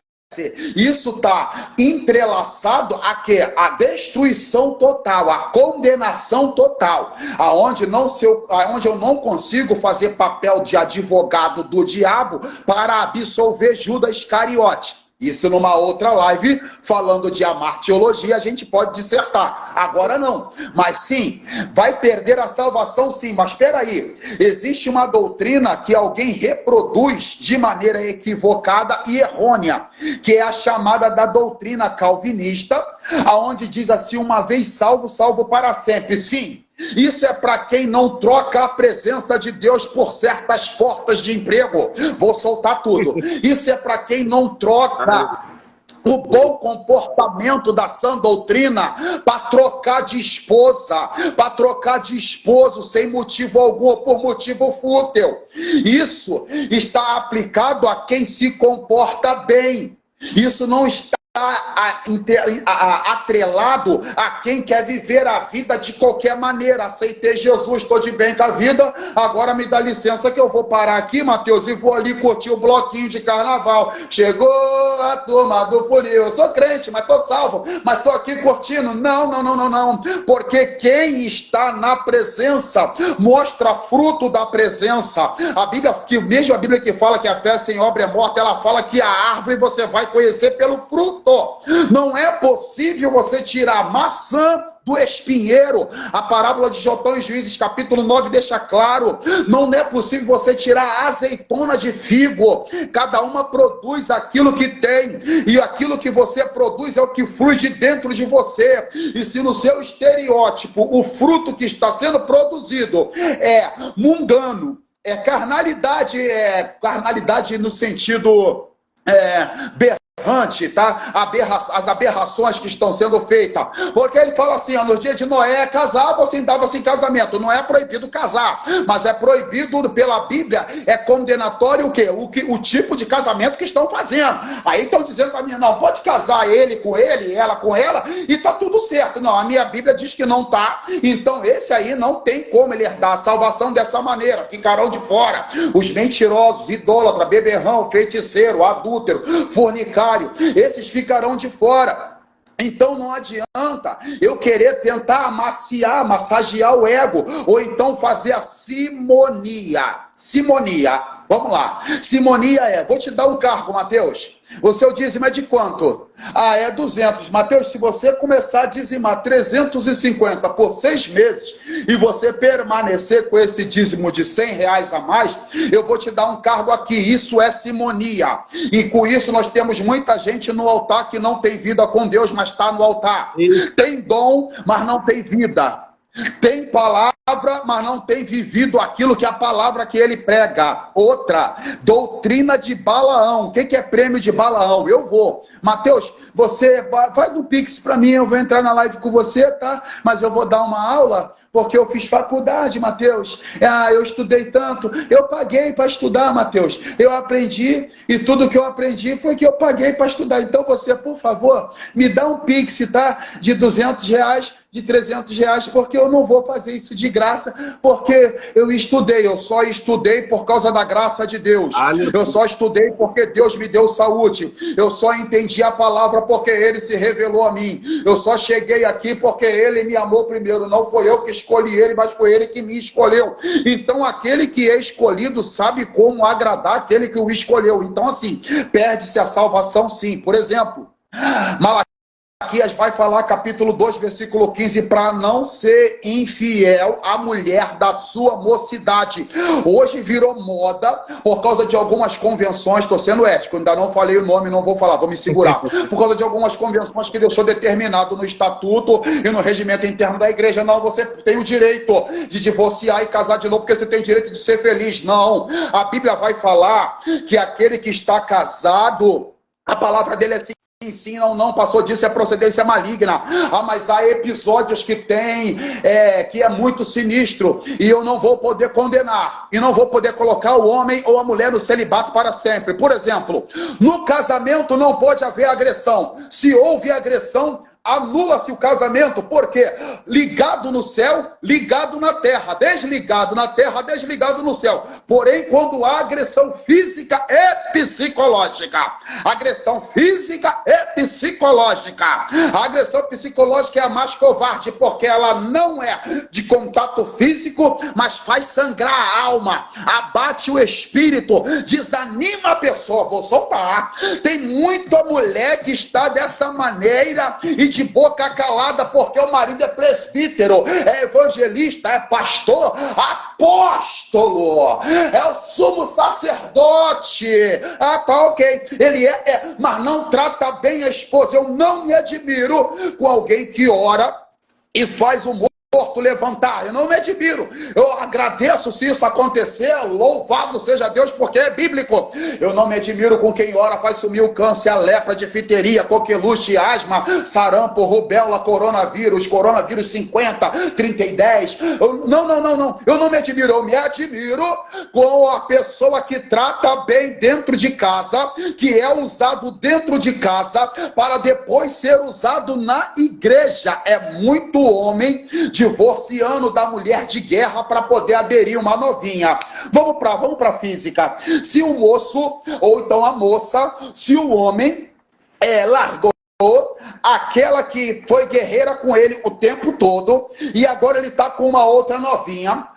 Isso está entrelaçado a quê? A destruição total, a condenação total, aonde eu não consigo fazer papel de advogado do diabo para absolver Judas Iscariote. Isso numa outra live, falando de amartiologia, a gente pode dissertar. Agora não. Mas sim, vai perder a salvação sim. Mas espera aí, existe uma doutrina que alguém reproduz de maneira equivocada e errônea, que é a chamada da doutrina calvinista, aonde diz assim, uma vez salvo, salvo para sempre. Sim. Isso é para quem não troca a presença de Deus por certas portas de emprego. Vou soltar tudo. Isso é para quem não troca o bom comportamento da sã doutrina para trocar de esposa, para trocar de esposo sem motivo algum ou por motivo fútil. Isso está aplicado a quem se comporta bem. Isso não está atrelado a quem quer viver a vida de qualquer maneira. Aceitei Jesus, estou de bem com a vida, agora me dá licença que eu vou parar aqui, Mateus, e vou ali curtir o bloquinho de carnaval. Chegou a turma do funil, eu sou crente, mas estou salvo, mas estou aqui curtindo. Não, porque quem está na presença mostra fruto da presença. A Bíblia, mesmo a Bíblia que fala que a fé sem obra é morta, ela fala que a árvore você vai conhecer pelo fruto. Não é possível você tirar a maçã do espinheiro. A parábola de Jotão e Juízes, capítulo 9, deixa claro. Não é possível você tirar a azeitona de figo. Cada uma produz aquilo que tem. E aquilo que você produz é o que flui de dentro de você. E se no seu estereótipo o fruto que está sendo produzido é mundano, é carnalidade no sentido tá? As aberrações que estão sendo feitas, porque ele fala assim, no dia de Noé casava ou dava-se em casamento. Não é proibido casar, mas é proibido pela Bíblia, é condenatório o tipo de casamento que estão fazendo. Aí estão dizendo para mim, não, pode casar ele com ele, ela com ela, e tá tudo certo. Não, a minha Bíblia diz que não tá, então esse aí não tem como ele herdar a salvação dessa maneira, ficarão de fora. Os mentirosos, idólatras, beberrão, feiticeiro, adúltero, fornicário, esses ficarão de fora. Então não adianta eu querer tentar massagear o ego, ou então fazer a simonia. Simonia Vamos lá. Simonia vou te dar um cargo, Mateus. O seu dízimo é de quanto? É 200. Mateus, se você começar a dizimar 350 por 6 meses e você permanecer com esse dízimo de R$100 a mais, eu vou te dar um cargo aqui. Isso é simonia. E com isso nós temos muita gente no altar que não tem vida com Deus, mas está no altar. Tem dom, mas não tem vida. Tem palavra, mas não tem vivido aquilo que a palavra que ele prega. Outra, doutrina de Balaão. O que é prêmio de Balaão? Eu vou. Mateus, você faz um pix para mim, eu vou entrar na live com você, tá? Mas eu vou dar uma aula, porque eu fiz faculdade, Mateus. Eu estudei tanto. Eu paguei para estudar, Mateus. Eu aprendi, e tudo que eu aprendi foi que eu paguei para estudar. Então você, por favor, me dá um pix, tá? De R$200, de R$300, porque eu não vou fazer isso de graça, porque eu estudei. Eu só estudei por causa da graça de Deus. Eu só estudei porque Deus me deu saúde. Eu só entendi a palavra porque Ele se revelou a mim. Eu só cheguei aqui porque Ele me amou primeiro. Não foi eu que escolhi Ele, mas foi Ele que me escolheu. Então aquele que é escolhido sabe como agradar aquele que o escolheu. Então assim, perde-se a salvação sim. Por exemplo, Malaquias vai falar, capítulo 2, versículo 15, para não ser infiel à mulher da sua mocidade. Hoje virou moda, por causa de algumas convenções, estou sendo ético, ainda não falei o nome, não vou falar, vou me segurar. Por causa de algumas convenções que deixou determinado no estatuto e no regimento interno da igreja. Não, você tem o direito de divorciar e casar de novo, porque você tem direito de ser feliz. Não, a Bíblia vai falar que aquele que está casado, a palavra dele é assim: sim, não, passou disso, é procedência maligna. Mas há episódios que tem, que é muito sinistro, e eu não vou poder condenar, e não vou poder colocar o homem ou a mulher no celibato para sempre. Por exemplo, no casamento não pode haver agressão. Se houve agressão, anula-se o casamento, porque ligado no céu, ligado na terra, desligado na terra, desligado no céu. Porém, quando há agressão física e psicológica, agressão física e psicológica, a agressão psicológica é a mais covarde, porque ela não é de contato físico, mas faz sangrar a alma, abate o espírito, desanima a pessoa. Vou soltar. Tem muita mulher que está dessa maneira e de boca calada, porque o marido é presbítero, é evangelista, é pastor, apóstolo, é o sumo sacerdote. Tá ok. Ele mas não trata bem a esposa. Eu não me admiro com alguém que ora e faz o morto levantar. Eu não me admiro. Eu agradeço se isso acontecer. Louvado seja Deus, porque é bíblico. Eu não me admiro com quem ora faz sumir o câncer, a lepra, difteria, coqueluche, asma, sarampo, rubéola, coronavírus 50, 30 e 10. Não. Eu não me admiro. Eu me admiro com a pessoa que trata bem dentro de casa, que é usado dentro de casa para depois ser usado na igreja. É muito homem divorciando da mulher de guerra para poder aderir uma novinha. Vamos para física. Se o moço, ou então a moça, se o homem largou aquela que foi guerreira com ele o tempo todo, e agora ele está com uma outra novinha,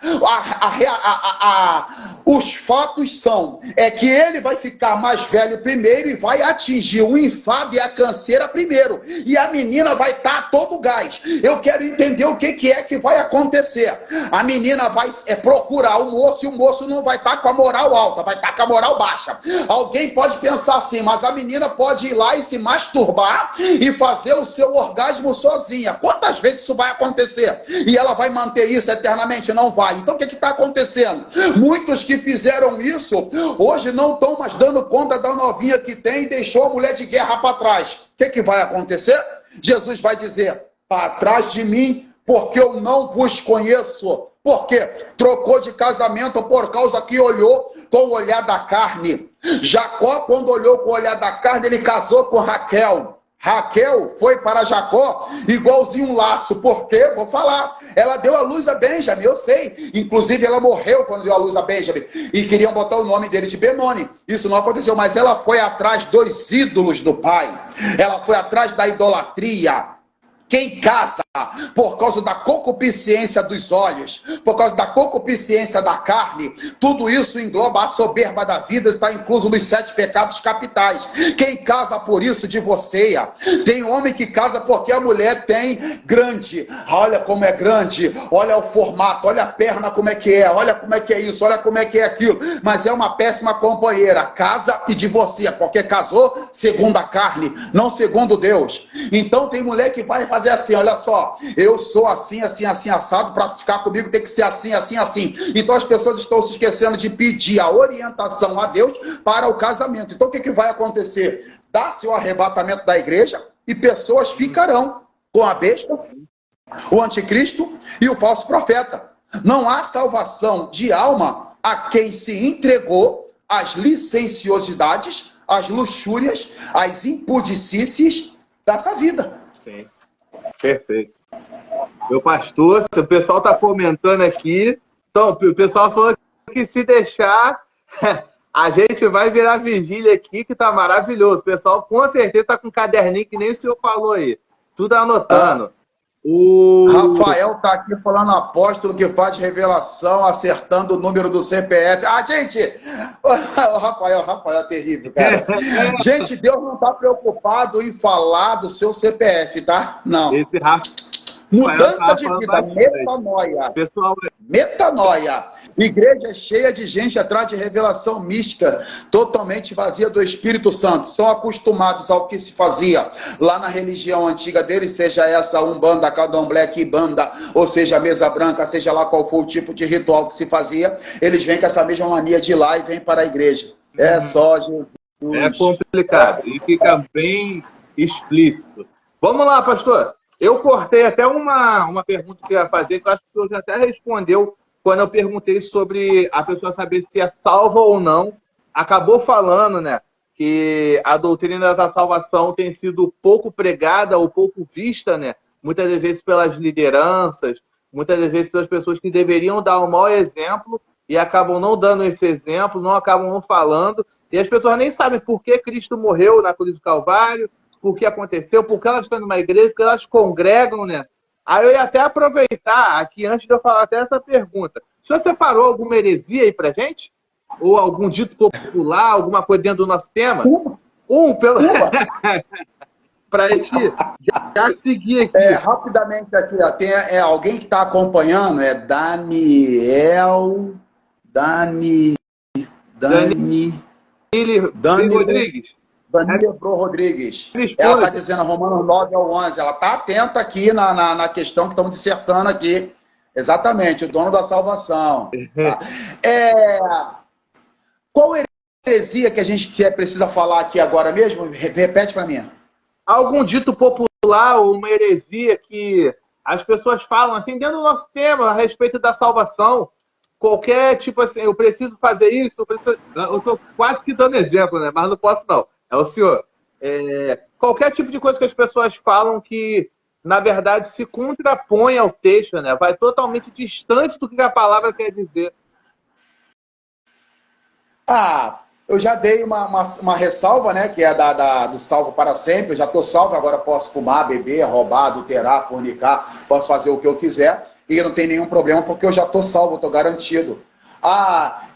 os fatos são que ele vai ficar mais velho primeiro e vai atingir o enfado e a canseira primeiro, e a menina vai estar a todo gás. Eu quero entender o que é que vai acontecer. A menina vai procurar o moço, e o moço não vai estar com a moral alta, vai estar com a moral baixa. Alguém pode pensar assim, mas a menina pode ir lá e se masturbar e fazer o seu orgasmo sozinha. Quantas vezes isso vai acontecer? E ela vai manter isso eternamente? Não vai. Então o que está acontecendo? Muitos que fizeram isso, hoje não estão mais dando conta da novinha que tem e deixou a mulher de guerra para trás. O que vai acontecer? Jesus vai dizer: para trás de mim, porque eu não vos conheço. Por quê? Trocou de casamento por causa que olhou com o olhar da carne. Jacó, quando olhou com o olhar da carne, ele casou com Raquel. Raquel foi para Jacó igualzinho um laço. Por quê? Vou falar. Ela deu à luz a Benjamim, eu sei. Inclusive, ela morreu quando deu à luz a Benjamim. E queriam botar o nome dele de Benoni. Isso não aconteceu, mas ela foi atrás dos ídolos do pai. Ela foi atrás da idolatria. Quem casa por causa da concupiscência dos olhos, por causa da concupiscência da carne, tudo isso engloba a soberba da vida, está incluso nos 7 pecados capitais. Quem casa por isso divorcia. Tem homem que casa porque a mulher tem grande, olha como é grande, olha o formato, olha a perna como é que é, olha como é que é isso, olha como é que é aquilo, mas é uma péssima companheira, casa e divorcia, porque casou segundo a carne, não segundo Deus. Então tem mulher que vai fazer assim, olha só, eu sou assim, assim, assim, assado, para ficar comigo tem que ser assim, assim, assim. Então as pessoas estão se esquecendo de pedir a orientação a Deus para o casamento. Então o que vai acontecer? Dá-se o arrebatamento da igreja e pessoas ficarão com a besta, o anticristo e o falso profeta. Não há salvação de alma a quem se entregou às licenciosidades, às luxúrias, às impudicícies dessa vida. Sim. Perfeito. Meu pastor, o pessoal está comentando aqui. Então, o pessoal falou que se deixar, a gente vai virar vigília aqui, que tá maravilhoso. O pessoal com certeza tá com um caderninho, que nem o senhor falou aí. Tudo anotando. O Rafael tá aqui falando apóstolo que faz revelação, acertando o número do CPF. Ah, gente! O Rafael é terrível, cara. Gente, Deus não tá preocupado em falar do seu CPF, tá? Não. Esse Mudança de vida, metanoia. Pessoal, metanoia. Igreja cheia de gente atrás de revelação mística, totalmente vazia do Espírito Santo. São acostumados ao que se fazia lá na religião antiga deles, seja essa Umbanda, Candomblé, Quimbanda, ou seja, mesa branca, seja lá qual for o tipo de ritual que se fazia, eles vêm com essa mesma mania de ir lá e vêm para a igreja. É só Jesus. É complicado e fica bem explícito. Vamos lá, pastor. Eu cortei até uma pergunta que eu ia fazer, que eu acho que o senhor já até respondeu quando eu perguntei sobre a pessoa saber se é salva ou não. Acabou falando, né, que a doutrina da salvação tem sido pouco pregada ou pouco vista, né, muitas das vezes pelas lideranças, muitas das vezes pelas pessoas que deveriam dar o maior exemplo e acabam não dando esse exemplo, não acabam não falando, e as pessoas nem sabem por que Cristo morreu na cruz do Calvário, por que aconteceu, por que elas estão numa igreja, porque elas congregam, né? Aí eu ia até aproveitar aqui, antes de eu falar até essa pergunta. O senhor separou alguma heresia aí pra gente? Ou algum dito popular, alguma coisa dentro do nosso tema? Pelo... Pra gente já seguir aqui. Rapidamente aqui, ó, tem alguém que está acompanhando, é Daniel Rodrigues. Danilo Rodrigues. Ela está dizendo Romanos 9 ao 11. Ela está atenta aqui na questão que estamos dissertando aqui. Exatamente, o dono da salvação. Tá? Qual heresia que a gente precisa falar aqui agora mesmo? Repete para mim. Algum dito popular ou uma heresia que as pessoas falam assim, dentro do nosso tema, a respeito da salvação. Qualquer tipo assim, eu preciso fazer isso, eu estou quase que dando exemplo, né? Mas não posso não. É o senhor. Qualquer tipo de coisa que as pessoas falam que, na verdade, se contrapõe ao texto, né? Vai totalmente distante do que a palavra quer dizer. Eu já dei uma ressalva, né? Que é do salvo para sempre. Eu já estou salvo, agora posso fumar, beber, roubar, adulterar, fornicar, posso fazer o que eu quiser. E não tem nenhum problema, porque eu já estou salvo, estou garantido.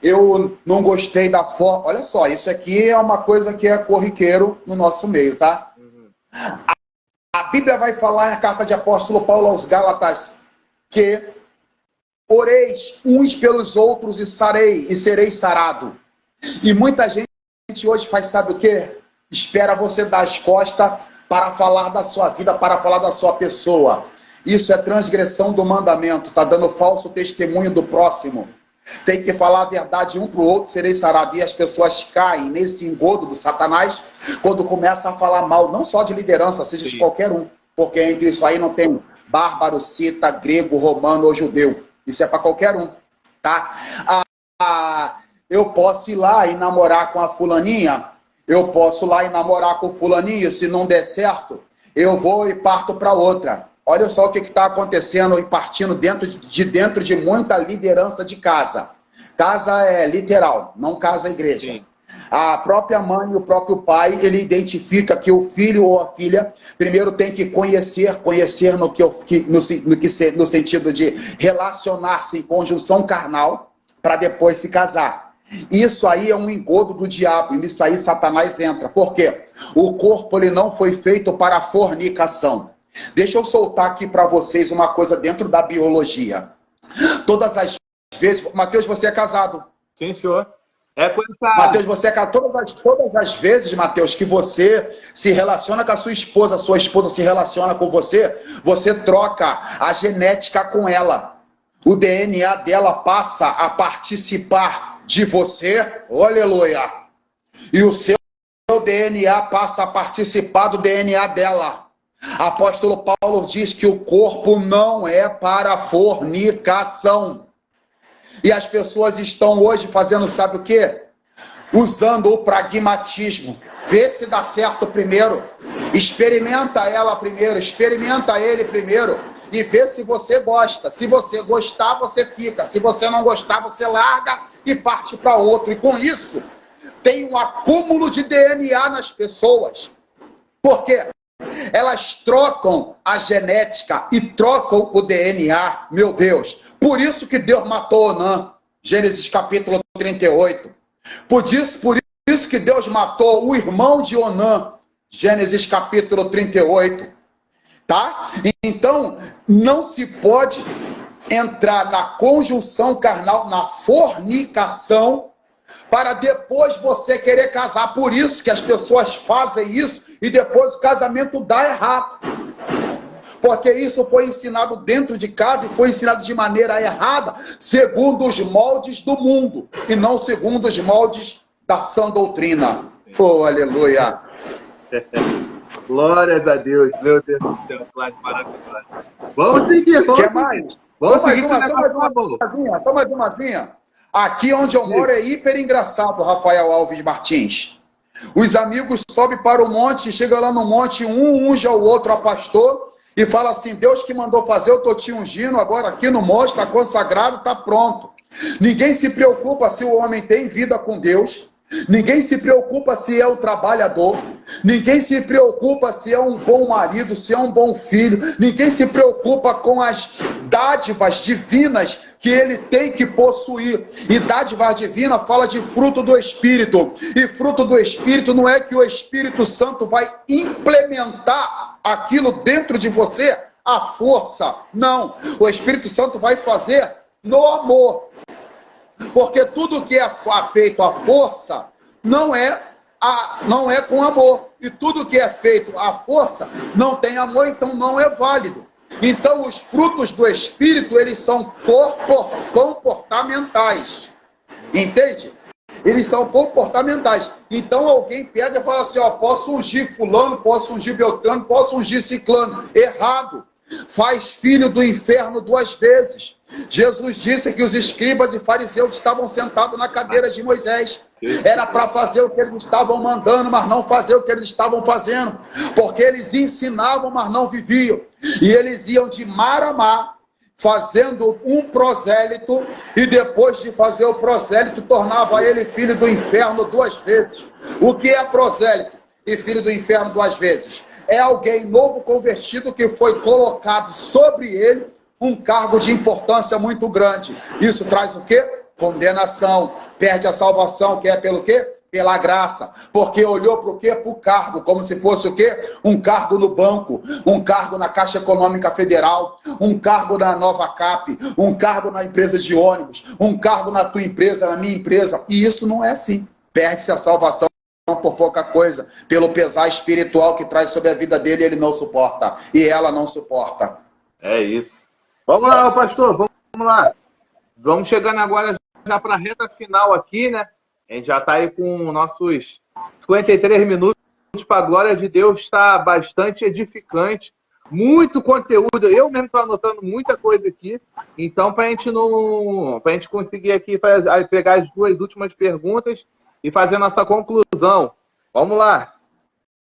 Eu não gostei da forma... Olha só, isso aqui é uma coisa que é corriqueiro no nosso meio, tá? A Bíblia vai falar na carta de apóstolo Paulo aos Gálatas que oreis uns pelos outros e serei sarado. E muita gente hoje faz, sabe o quê? Espera você dar as costas para falar da sua vida, para falar da sua pessoa. Isso é transgressão do mandamento, tá dando falso testemunho do próximo. Tem que falar a verdade um para o outro, serei sarado. E as pessoas caem nesse engodo do Satanás quando começa a falar mal, não só de liderança, seja de qualquer um. Porque entre isso aí não tem bárbaro, cita, grego, romano ou judeu. Isso é para qualquer um, tá? Eu posso ir lá e namorar com a fulaninha, eu posso ir lá e namorar com o fulaninho, se não der certo, eu vou e parto para outra. Olha só o que está acontecendo e partindo dentro de muita liderança de casa. Casa é literal, não casa igreja. Sim. A própria mãe e o próprio pai, ele identifica que o filho ou a filha primeiro tem que conhecer no sentido de relacionar-se em conjunção carnal para depois se casar. Isso aí é um engodo do diabo, e nisso aí Satanás entra. Por quê? O corpo ele não foi feito para a fornicação. Deixa eu soltar aqui para vocês uma coisa dentro da biologia. Todas as vezes... Mateus, você é casado? Sim, senhor. É por essa... Mateus, você é casado. Todas as vezes, Mateus, que você se relaciona com a sua esposa se relaciona com você, você troca a genética com ela. O DNA dela passa a participar de você, aleluia. E o seu DNA passa a participar do DNA dela. Apóstolo Paulo diz que o corpo não é para fornicação. E as pessoas estão hoje fazendo, sabe o quê? Usando o pragmatismo. Vê se dá certo primeiro. Experimenta ela primeiro, experimenta ele primeiro. E vê se você gosta. Se você gostar, você fica. Se você não gostar, você larga e parte para outro. E com isso, tem um acúmulo de DNA nas pessoas. Por quê? Elas trocam a genética e trocam o DNA, meu Deus. Por isso que Deus matou Onã, Gênesis capítulo 38. Por isso que Deus matou o irmão de Onã, Gênesis capítulo 38. Tá? Então, não se pode entrar na conjunção carnal, na fornicação, para depois você querer casar. Por isso que as pessoas fazem isso e depois o casamento dá errado. Porque isso foi ensinado dentro de casa e foi ensinado de maneira errada, segundo os moldes do mundo e não segundo os moldes da sã doutrina. Oh, aleluia! Glórias a Deus, meu Deus do céu, claro, maravilhoso. Vamos seguir, vamos Quer seguir. mais? Vamos mais seguir, uma, só mais umazinha. Aqui onde eu moro é hiper engraçado, Rafael Alves Martins. Os amigos sobem para o monte, chegam lá no monte, um unge ao outro a pastor e fala assim: Deus que mandou fazer, eu estou te ungindo, agora aqui no monte, está consagrado, está pronto. Ninguém se preocupa se o homem tem vida com Deus. Ninguém se preocupa se é um trabalhador, ninguém se preocupa se é um bom marido, se é um bom filho, ninguém se preocupa com as dádivas divinas que ele tem que possuir. E dádiva divina fala de fruto do Espírito, e fruto do Espírito não é que o Espírito Santo vai implementar aquilo dentro de você à força, não, o Espírito Santo vai fazer no amor. Porque tudo que é feito à força não é com amor. E tudo que é feito à força não tem amor, então não é válido. Então os frutos do Espírito, eles são comportamentais. Entende? Eles são comportamentais. Então alguém pega e fala assim, ó, posso ungir fulano, posso ungir Beltrano, posso ungir ciclano. Errado. Faz filho do inferno 2 vezes. Jesus disse que os escribas e fariseus estavam sentados na cadeira de Moisés. Era para fazer o que eles estavam mandando, mas não fazer o que eles estavam fazendo. Porque eles ensinavam, mas não viviam. E eles iam de mar a mar, fazendo um prosélito, e depois de fazer o prosélito, tornava ele filho do inferno 2 vezes. O que é prosélito e filho do inferno 2 vezes? É alguém novo convertido que foi colocado sobre ele um cargo de importância muito grande. Isso traz o quê? Condenação. Perde a salvação, que é pelo quê? Pela graça. Porque olhou para o quê? Para o cargo, como se fosse o quê? Um cargo no banco, um cargo na Caixa Econômica Federal, um cargo na Nova Cap, um cargo na empresa de ônibus, um cargo na tua empresa, na minha empresa. E isso não é assim. Perde-se a salvação por pouca coisa, pelo pesar espiritual que traz sobre a vida dele, ele não suporta, e ela não suporta. É isso. Vamos lá, pastor, vamos lá. Vamos chegando agora já para a reta final aqui, né? A gente já está aí com nossos 53 minutos para a glória de Deus, está bastante edificante, muito conteúdo. Eu mesmo estou anotando muita coisa aqui, então para a gente conseguir aqui pegar as 2 últimas perguntas e fazer nossa conclusão. Vamos lá.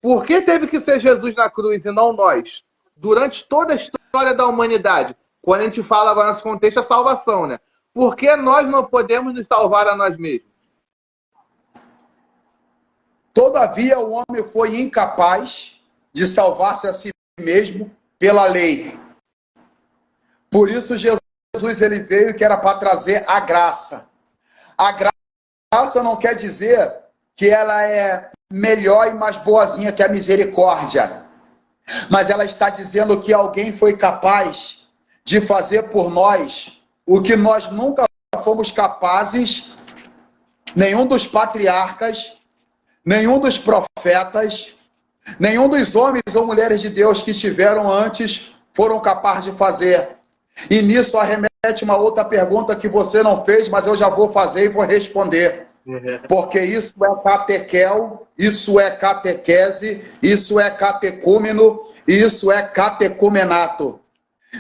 Por que teve que ser Jesus na cruz e não nós? Durante toda a história da humanidade, quando a gente fala agora nesse contexto, a salvação, né? Por que nós não podemos nos salvar a nós mesmos? Todavia o homem foi incapaz de salvar-se a si mesmo pela lei. Por isso Jesus ele veio que era para trazer a graça. A graça não quer dizer que ela é melhor e mais boazinha que a misericórdia. Mas ela está dizendo que alguém foi capaz de fazer por nós o que nós nunca fomos capazes, nenhum dos patriarcas, nenhum dos profetas, nenhum dos homens ou mulheres de Deus que estiveram antes foram capazes de fazer. E nisso arremete uma outra pergunta que você não fez, mas eu já vou fazer e vou responder. Porque isso é catequel, isso é catequese, isso é catecúmeno, isso é catecumenato.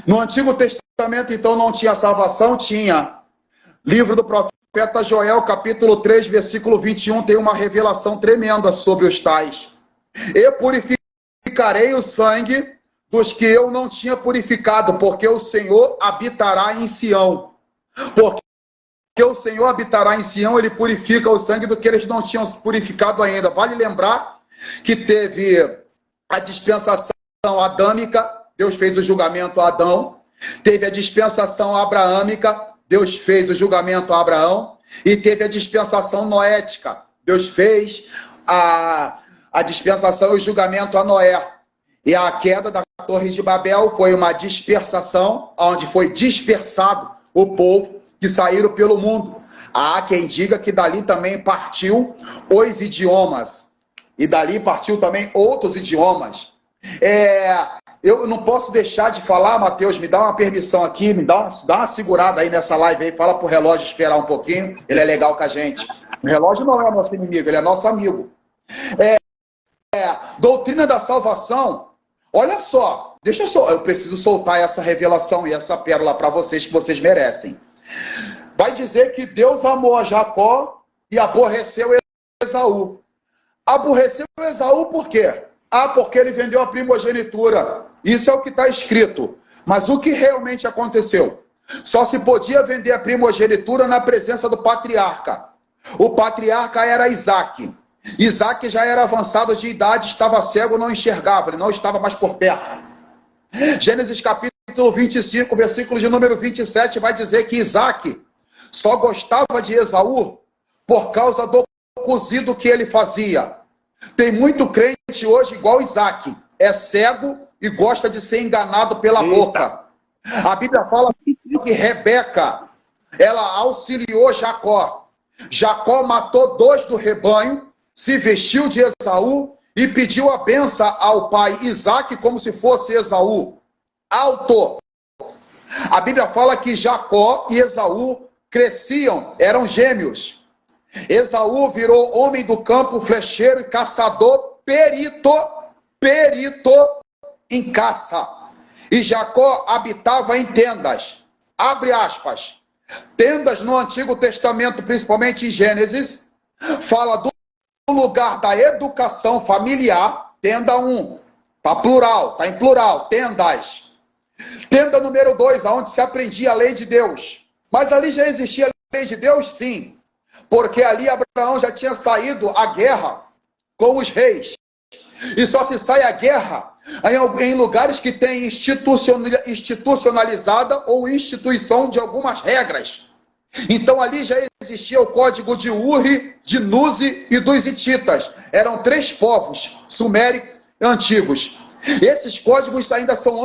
No Antigo Testamento, então, não tinha salvação? Tinha. Livro do profeta Joel, capítulo 3, versículo 21, tem uma revelação tremenda sobre os tais. Eu purificarei o sangue dos que eu não tinha purificado, porque o Senhor habitará em Sião. Porque o Senhor habitará em Sião, ele purifica o sangue do que eles não tinham purificado ainda. Vale lembrar que teve a dispensação adâmica, Deus fez o julgamento a Adão. Teve a dispensação abraâmica, Deus fez o julgamento a Abraão. E teve a dispensação noética, Deus fez a dispensação e o julgamento a Noé. E a queda da Torre de Babel foi uma dispersação, onde foi dispersado o povo que saíram pelo mundo. Há quem diga que dali também partiu os idiomas. E dali partiu também outros idiomas. Eu não posso deixar de falar, Mateus, me dá uma permissão aqui, me dá uma segurada aí nessa live aí, fala pro relógio esperar um pouquinho, ele é legal com a gente. O relógio não é nosso inimigo, ele é nosso amigo. Doutrina da salvação, olha só, eu preciso soltar essa revelação e essa pérola para vocês, que vocês merecem. Vai dizer que Deus amou a Jacó e aborreceu Esaú. Aborreceu Esaú por quê? Porque ele vendeu a primogenitura. Isso é o que está escrito. Mas o que realmente aconteceu? Só se podia vender a primogenitura na presença do patriarca. O patriarca era Isaac. Isaac já era avançado de idade, estava cego, não enxergava, ele não estava mais por perto. Gênesis capítulo 25, versículo de número 27, vai dizer que Isaac só gostava de Esaú por causa do cozido que ele fazia. Tem muito crente hoje igual Isaac, é cego e gosta de ser enganado pela boca. A Bíblia fala que Rebeca, ela auxiliou Jacó. Jacó matou 2 do rebanho, se vestiu de Esaú e pediu a benção ao pai Isaac como se fosse Esaú. A Bíblia fala que Jacó e Esaú cresciam, eram gêmeos. Esaú virou homem do campo, flecheiro e caçador, perito em caça. E Jacó habitava em tendas. Abre aspas. Tendas no Antigo Testamento, principalmente em Gênesis, fala do lugar da educação familiar. Tenda 1, tá plural, tá em plural, tendas. Tenda número 2, onde se aprendia a lei de Deus. Mas ali já existia a lei de Deus? Sim. Porque ali Abraão já tinha saído à guerra com os reis. E só se sai à guerra em lugares que tem institucionalizada ou instituição de algumas regras. Então ali já existia o código de Uri, de Nuzi e dos hititas. Eram 3 povos suméricos antigos. Esses códigos ainda são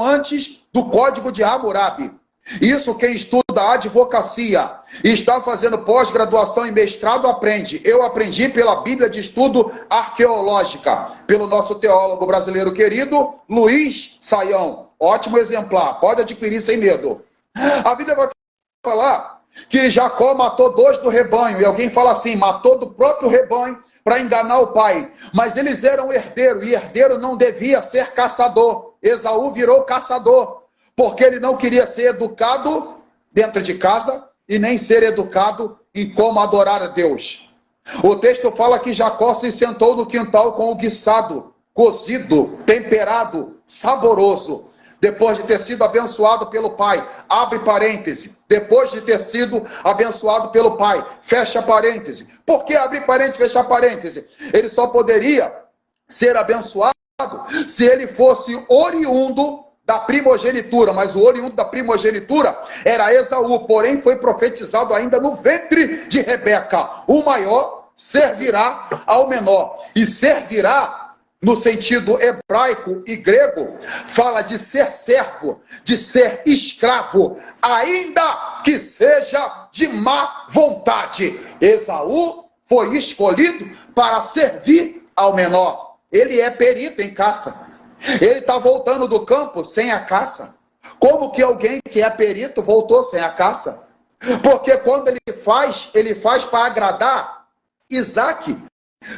antes do código de Hammurabi. Isso quem estuda advocacia e está fazendo pós-graduação e mestrado aprende. Eu aprendi pela Bíblia de Estudo Arqueológica, pelo nosso teólogo brasileiro querido, Luiz Saião. Ótimo exemplar, pode adquirir sem medo. A Bíblia vai falar que Jacó matou 2 do rebanho, e alguém fala assim, matou do próprio rebanho para enganar o pai. Mas eles eram herdeiro, e herdeiro não devia ser caçador. Esaú virou caçador, porque ele não queria ser educado dentro de casa e nem ser educado em como adorar a Deus. O texto fala que Jacó se sentou no quintal com o guiçado, cozido, temperado, saboroso. depois de ter sido abençoado pelo pai, abre parêntese, depois de ter sido abençoado pelo pai, fecha parêntese. Por que abrir parêntese, fechar parêntese? Ele só poderia ser abençoado se ele fosse oriundo da primogenitura, mas o oriundo da primogenitura era Esaú, porém foi profetizado ainda no ventre de Rebeca: o maior servirá ao menor. E servirá, no sentido hebraico e grego, fala de ser servo, de ser escravo, ainda que seja de má vontade. Esaú foi escolhido para servir ao menor. Ele é perito em caça. Ele está voltando do campo sem a caça. Como que alguém que é perito voltou sem a caça? Porque quando ele faz para agradar Isaac,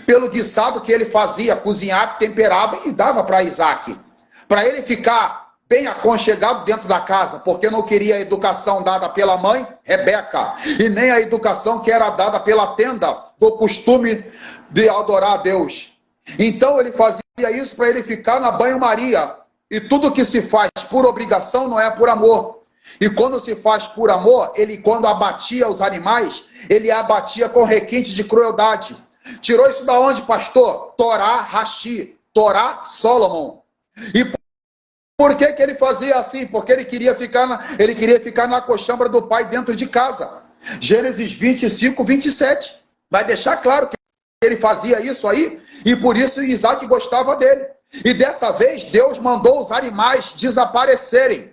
pelo guisado que ele fazia, cozinhava, temperava e dava para Isaac, para ele ficar bem aconchegado dentro da casa, porque não queria a educação dada pela mãe, Rebeca, e nem a educação que era dada pela tenda, do costume de adorar a Deus. Então ele fazia isso para ele ficar na banho-maria. E tudo que se faz por obrigação não é por amor. E quando se faz por amor, ele, quando abatia os animais, ele abatia com requinte de crueldade. Tirou isso da onde, pastor? Torá Rashi, Torá Solomon. E por que ele fazia assim? Porque ele queria ficar na coxambra do pai dentro de casa. Gênesis 25, 27. Vai deixar claro que ele fazia isso aí, e por isso Isaac gostava dele. E dessa vez Deus mandou os animais desaparecerem.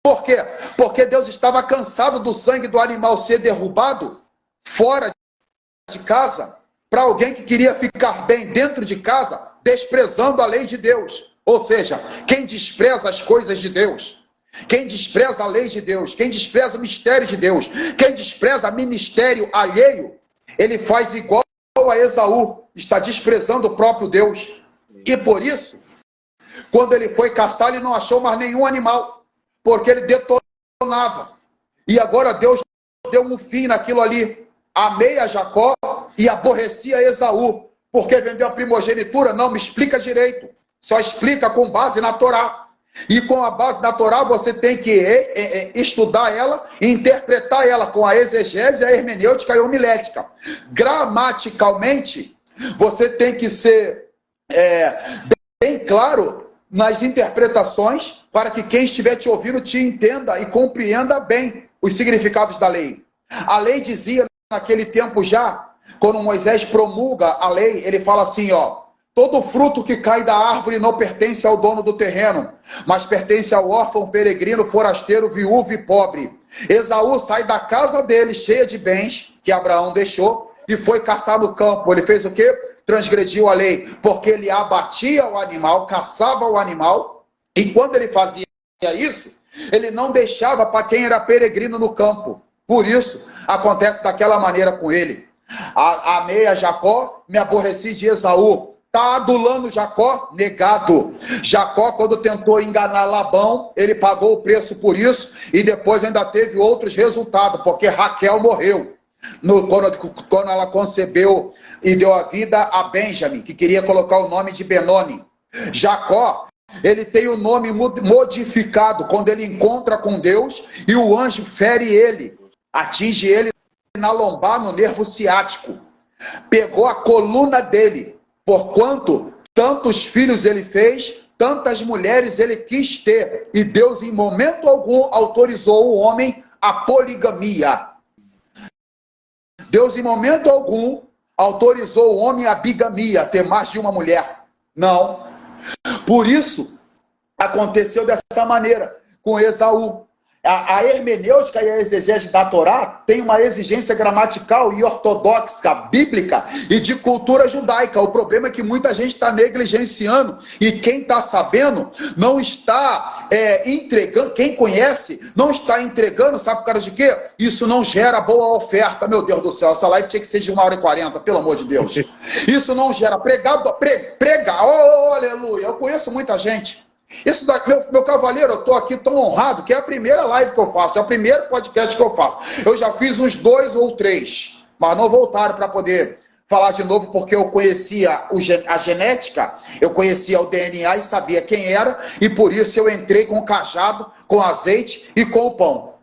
Por quê? Porque Deus estava cansado do sangue do animal ser derrubado fora de casa, para alguém que queria ficar bem dentro de casa, desprezando a lei de Deus. Ou seja, quem despreza as coisas de Deus, quem despreza a lei de Deus, quem despreza o mistério de Deus, quem despreza ministério alheio, ele faz igual a Esaú, está desprezando o próprio Deus. E por isso, quando ele foi caçar, ele não achou mais nenhum animal, porque ele detonava. E agora Deus deu um fim naquilo ali. Amei a Jacó e aborreci a Esaú, porque vendeu a primogenitura. Não me explica direito, só explica com base na Torá. E com a base da Torá você tem que estudar ela e interpretar ela com a exegese, a hermenêutica e a homilética. Gramaticalmente, você tem que ser bem claro nas interpretações, para que quem estiver te ouvindo te entenda e compreenda bem os significados da lei. A lei dizia naquele tempo já, quando Moisés promulga a lei, ele fala assim, ó: todo fruto que cai da árvore não pertence ao dono do terreno, mas pertence ao órfão, peregrino, forasteiro, viúvo e pobre. Esaú sai da casa dele, cheia de bens, que Abraão deixou, e foi caçar no campo. Ele fez o quê? Transgrediu a lei, porque ele abatia o animal, caçava o animal, e quando ele fazia isso, ele não deixava para quem era peregrino no campo. Por isso, acontece daquela maneira com ele. Amei a Jacó, me aborreci de Esaú. Está adulando Jacó? Negado. Jacó, quando tentou enganar Labão, ele pagou o preço por isso, e depois ainda teve outros resultados, porque Raquel morreu quando ela concebeu e deu a vida a Benjamim, que queria colocar o nome de Benoni. Jacó, ele tem o nome modificado quando ele encontra com Deus e o anjo fere ele, atinge ele na lombar, no nervo ciático, pegou a coluna dele. Porquanto tantos filhos ele fez, tantas mulheres ele quis ter, e Deus em momento algum autorizou o homem a poligamia. Deus em momento algum autorizou o homem a bigamia, ter mais de uma mulher. Não. Por isso, aconteceu dessa maneira com Esaú. A hermenêutica e a exegese da Torá tem uma exigência gramatical e ortodoxa, bíblica e de cultura judaica. O problema é que muita gente está negligenciando, e quem está sabendo não está entregando, quem conhece não está entregando, sabe por causa de quê? Isso não gera boa oferta. Meu Deus do céu, essa live tinha que ser de 1h40, pelo amor de Deus. Isso não gera oh, aleluia, eu conheço muita gente. Isso daqui, meu cavaleiro, eu estou aqui tão honrado que é a primeira live que eu faço, é o primeiro podcast que eu faço. Eu já fiz uns 2 ou 3, mas não voltaram para poder falar de novo porque eu conhecia a genética, eu conhecia o DNA e sabia quem era, e por isso eu entrei com o cajado, com azeite e com o pão.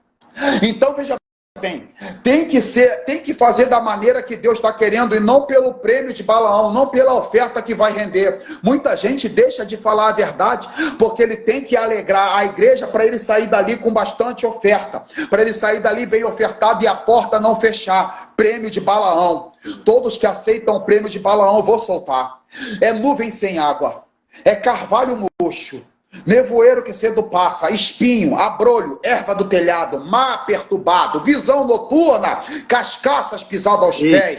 Então, veja bem, tem que fazer da maneira que Deus está querendo e não pelo prêmio de Balaão, não pela oferta que vai render. Muita gente deixa de falar a verdade porque ele tem que alegrar a igreja para ele sair dali com bastante oferta, para ele sair dali bem ofertado e a porta não fechar. Prêmio de Balaão. Todos que aceitam o prêmio de Balaão eu vou soltar. É nuvem sem água, é carvalho murcho, nevoeiro que cedo passa, espinho, abrolho, erva do telhado, mar perturbado, visão noturna, cascaças pisadas aos pés,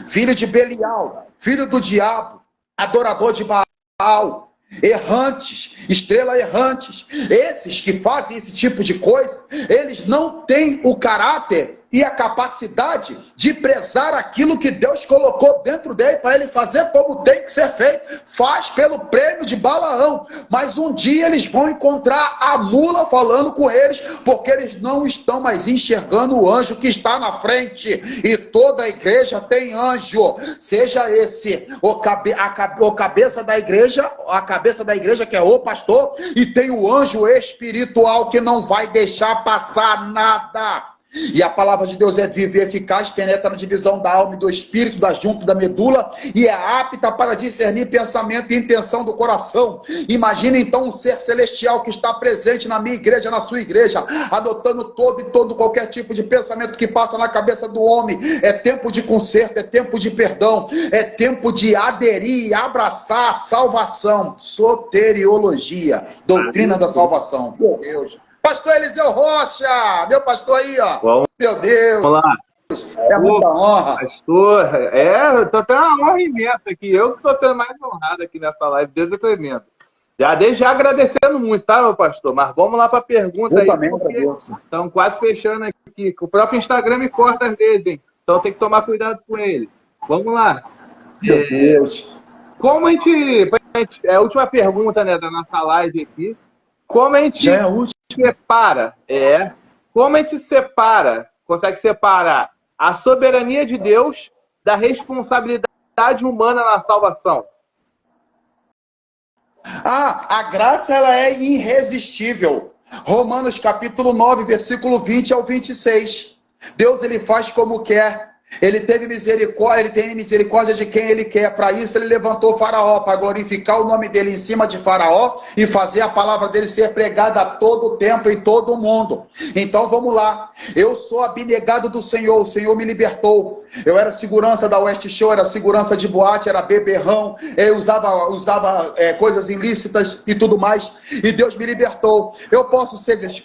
filho de Belial, filho do diabo, adorador de Baal, errantes, estrela errantes. Esses que fazem esse tipo de coisa, eles não têm o caráter e a capacidade de prezar aquilo que Deus colocou dentro dele para ele fazer como tem que ser feito. Faz pelo prêmio de Balaão, mas um dia eles vão encontrar a mula falando com eles, porque eles não estão mais enxergando o anjo que está na frente, e toda a igreja tem anjo, seja esse a cabeça da igreja que é o pastor, e tem o anjo espiritual que não vai deixar passar nada. E a palavra de Deus é viva e eficaz, penetra na divisão da alma e do espírito, da junta e da medula, e é apta para discernir pensamento e intenção do coração. Imagina então um ser celestial que está presente na minha igreja, na sua igreja, anotando todo qualquer tipo de pensamento que passa na cabeça do homem. É tempo de conserto, é tempo de perdão, é tempo de aderir e abraçar a salvação. Soteriologia, doutrina da salvação. Meu Deus. Pastor Eliseu Rocha, meu pastor aí, ó. Bom, meu Deus. Vamos lá. É muita honra. Pastor, eu tô tendo uma honra imensa aqui. Eu que estou sendo mais honrado aqui nessa live, Deus é tremendo. Desde já agradecendo muito, tá, meu pastor? Mas vamos lá para a pergunta aí, porque estamos quase fechando aqui. O próprio Instagram me corta às vezes, hein? Então tem que tomar cuidado com ele. Vamos lá. Meu Deus. Como a gente... É a última pergunta, né, da nossa live aqui. Como a gente separa? Como a gente consegue separar a soberania de Deus da responsabilidade humana na salvação? A graça ela é irresistível. Romanos capítulo 9, versículo 20 ao 26. Deus ele faz como quer. Ele tem misericórdia de quem ele quer. Para isso ele levantou Faraó, para glorificar o nome dele em cima de Faraó e fazer a palavra dele ser pregada a todo tempo em todo o mundo. Então vamos lá. Eu sou abnegado do Senhor, o Senhor me libertou. Eu era segurança da West Show, era segurança de boate, era beberrão, eu usava coisas ilícitas e tudo mais, e Deus me libertou. Eu posso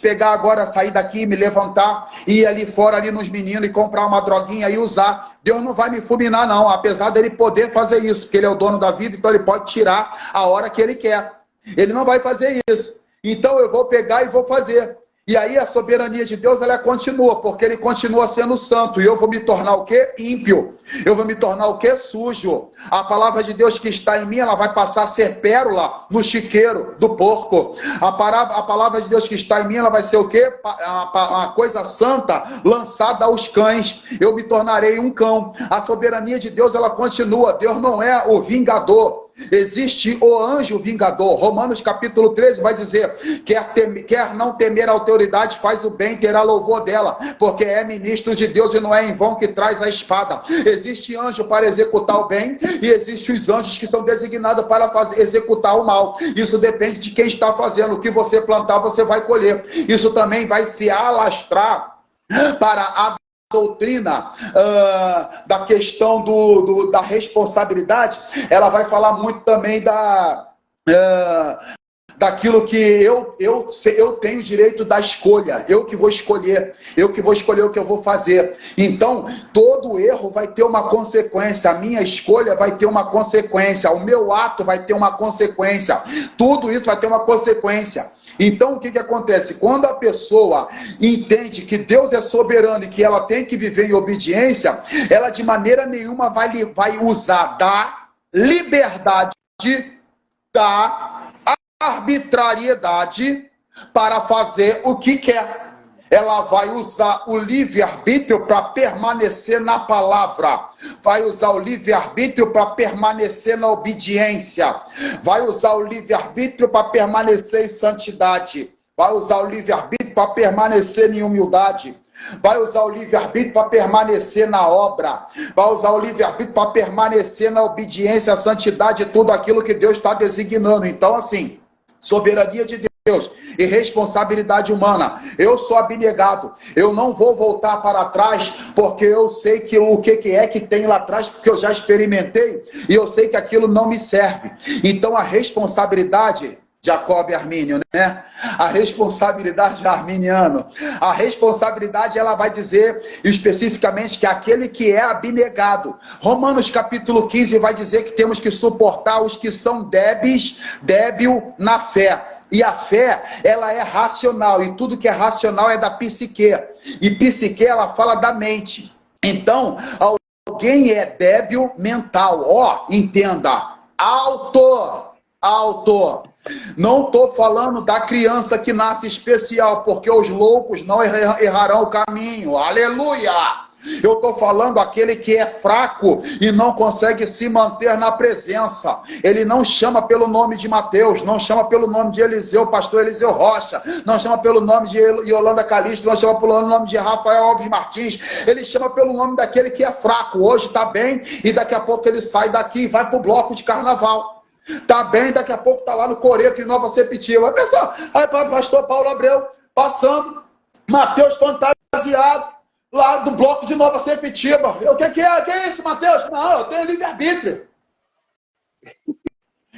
pegar agora, sair daqui, me levantar, e ir ali fora, ali nos meninos, e comprar uma droguinha e usar. Deus não vai me fulminar não, apesar dele poder fazer isso, porque ele é o dono da vida, então ele pode tirar a hora que ele quer. Ele não vai fazer isso. Então eu vou pegar e vou fazer. E aí a soberania de Deus, ela continua, porque ele continua sendo santo. E eu vou me tornar o quê? Ímpio. Eu vou me tornar o quê? Sujo. A palavra de Deus que está em mim, ela vai passar a ser pérola no chiqueiro do porco. A palavra de Deus que está em mim, ela vai ser o quê? A coisa santa lançada aos cães. Eu me tornarei um cão. A soberania de Deus, ela continua. Deus não é o vingador. Existe o anjo vingador. Romanos capítulo 13 vai dizer: quer não temer a autoridade, faz o bem, terá louvor dela, porque é ministro de Deus e não é em vão que traz a espada. Existe anjo para executar o bem e existe os anjos que são designados para executar o mal. Isso depende de quem está fazendo. O que você plantar, você vai colher. Isso também vai se alastrar para a doutrina da questão da responsabilidade. Ela vai falar muito também daquilo que eu tenho direito da escolha, eu que vou escolher o que eu vou fazer. Então, todo erro vai ter uma consequência, a minha escolha vai ter uma consequência, o meu ato vai ter uma consequência, tudo isso vai ter uma consequência. Então, o que acontece? Quando a pessoa entende que Deus é soberano e que ela tem que viver em obediência, ela de maneira nenhuma vai usar da liberdade, da arbitrariedade para fazer o que quer. ela vai usar o livre-arbítrio para permanecer na palavra, vai usar o livre-arbítrio para permanecer na obediência, vai usar o livre-arbítrio para permanecer em santidade, vai usar o livre-arbítrio para permanecer em humildade, vai usar o livre-arbítrio para permanecer na obra, vai usar o livre-arbítrio para permanecer na obediência, a santidade, tudo aquilo que Deus está designando. Então, assim, soberania de Deus e responsabilidade humana. Eu sou abnegado, eu não vou voltar para trás, porque eu sei que o que é que tem lá atrás, porque eu já experimentei, e eu sei que aquilo não me serve. Então a responsabilidade, Jacob Armínio, né? A responsabilidade arminiano. A responsabilidade, ela vai dizer especificamente que aquele que é abnegado. Romanos capítulo 15 vai dizer que temos que suportar os que são débil na fé. E a fé, ela é racional, e tudo que é racional é da psique. E psique, ela fala da mente. Então, alguém é débil mental. Ó, entenda. Alto. Não estou falando da criança que nasce especial, porque os loucos não errarão o caminho. Aleluia! Eu estou falando aquele que é fraco e não consegue se manter na presença. Ele não chama pelo nome de Mateus, não chama pelo nome de Eliseu, pastor Eliseu Rocha, não chama pelo nome de Yolanda Calixto, não chama pelo nome de Rafael Alves Martins. Ele chama pelo nome daquele que é fraco. Hoje está bem e daqui a pouco ele sai daqui e vai para o bloco de carnaval. Tá bem, daqui a pouco tá lá no Coreto, em Nova Sepetiba. Aí, pessoal, aí pastor Paulo Abreu passando, Mateus fantasiado, lá do bloco de Nova Sepetiba. O que é? Que é esse, Mateus? Não, eu tenho livre-arbítrio.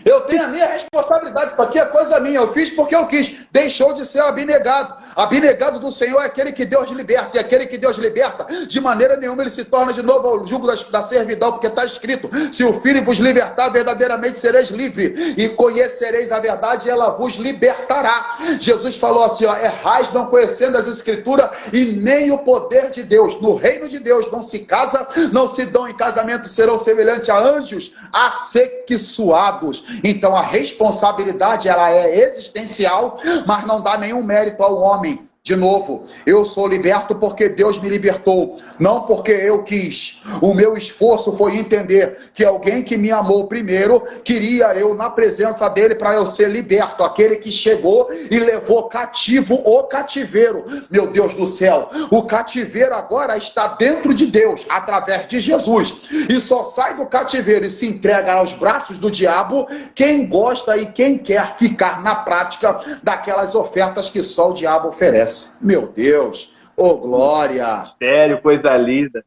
Eu tenho a minha responsabilidade, isso aqui é coisa minha, eu fiz porque eu quis. Deixou de ser abnegado. Abnegado do Senhor é aquele que Deus liberta, e aquele que Deus liberta, de maneira nenhuma ele se torna de novo ao jugo da servidão, porque está escrito, se o Filho vos libertar, verdadeiramente sereis livres, e conhecereis a verdade, e ela vos libertará. Jesus falou assim, ó, errais não conhecendo as Escrituras, e nem o poder de Deus. No reino de Deus não se casa, não se dão em casamento, serão semelhantes a anjos assexuados. Então a responsabilidade, ela é existencial, mas não dá nenhum mérito ao homem. De novo, eu sou liberto porque Deus me libertou, não porque eu quis. O meu esforço foi entender que alguém que me amou primeiro, queria eu na presença dele para eu ser liberto. Aquele que chegou e levou cativo o cativeiro. Meu Deus do céu, o cativeiro agora está dentro de Deus, através de Jesus. E só sai do cativeiro e se entrega aos braços do diabo quem gosta e quem quer ficar na prática daquelas ofertas que só o diabo oferece. Meu Deus, ô glória! Mistério, coisa linda.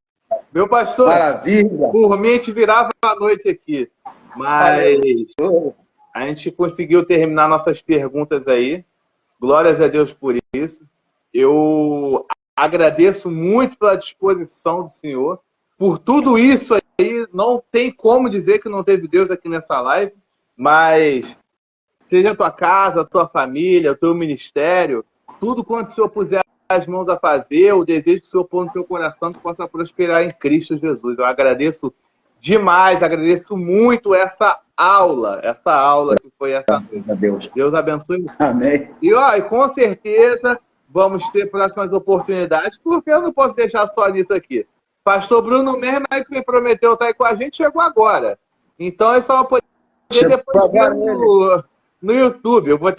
Meu pastor, maravilha! Por mim a gente virava a noite aqui, mas a gente conseguiu terminar nossas perguntas aí. Glórias a Deus por isso. Eu agradeço muito pela disposição do senhor. Por tudo isso aí, não tem como dizer que não teve Deus aqui nessa live, mas seja a tua casa, a tua família, o teu ministério, tudo quanto o Senhor puser as mãos a fazer, o desejo que o Senhor pôr no seu coração, que possa prosperar em Cristo Jesus. Eu agradeço demais, agradeço muito essa aula que foi essa noite. Deus abençoe. Amém. E com certeza vamos ter próximas oportunidades, porque eu não posso deixar só nisso aqui. Pastor Bruno mesmo, que me prometeu estar aí com a gente, chegou agora. Então é só poder depois ver no YouTube. Eu vou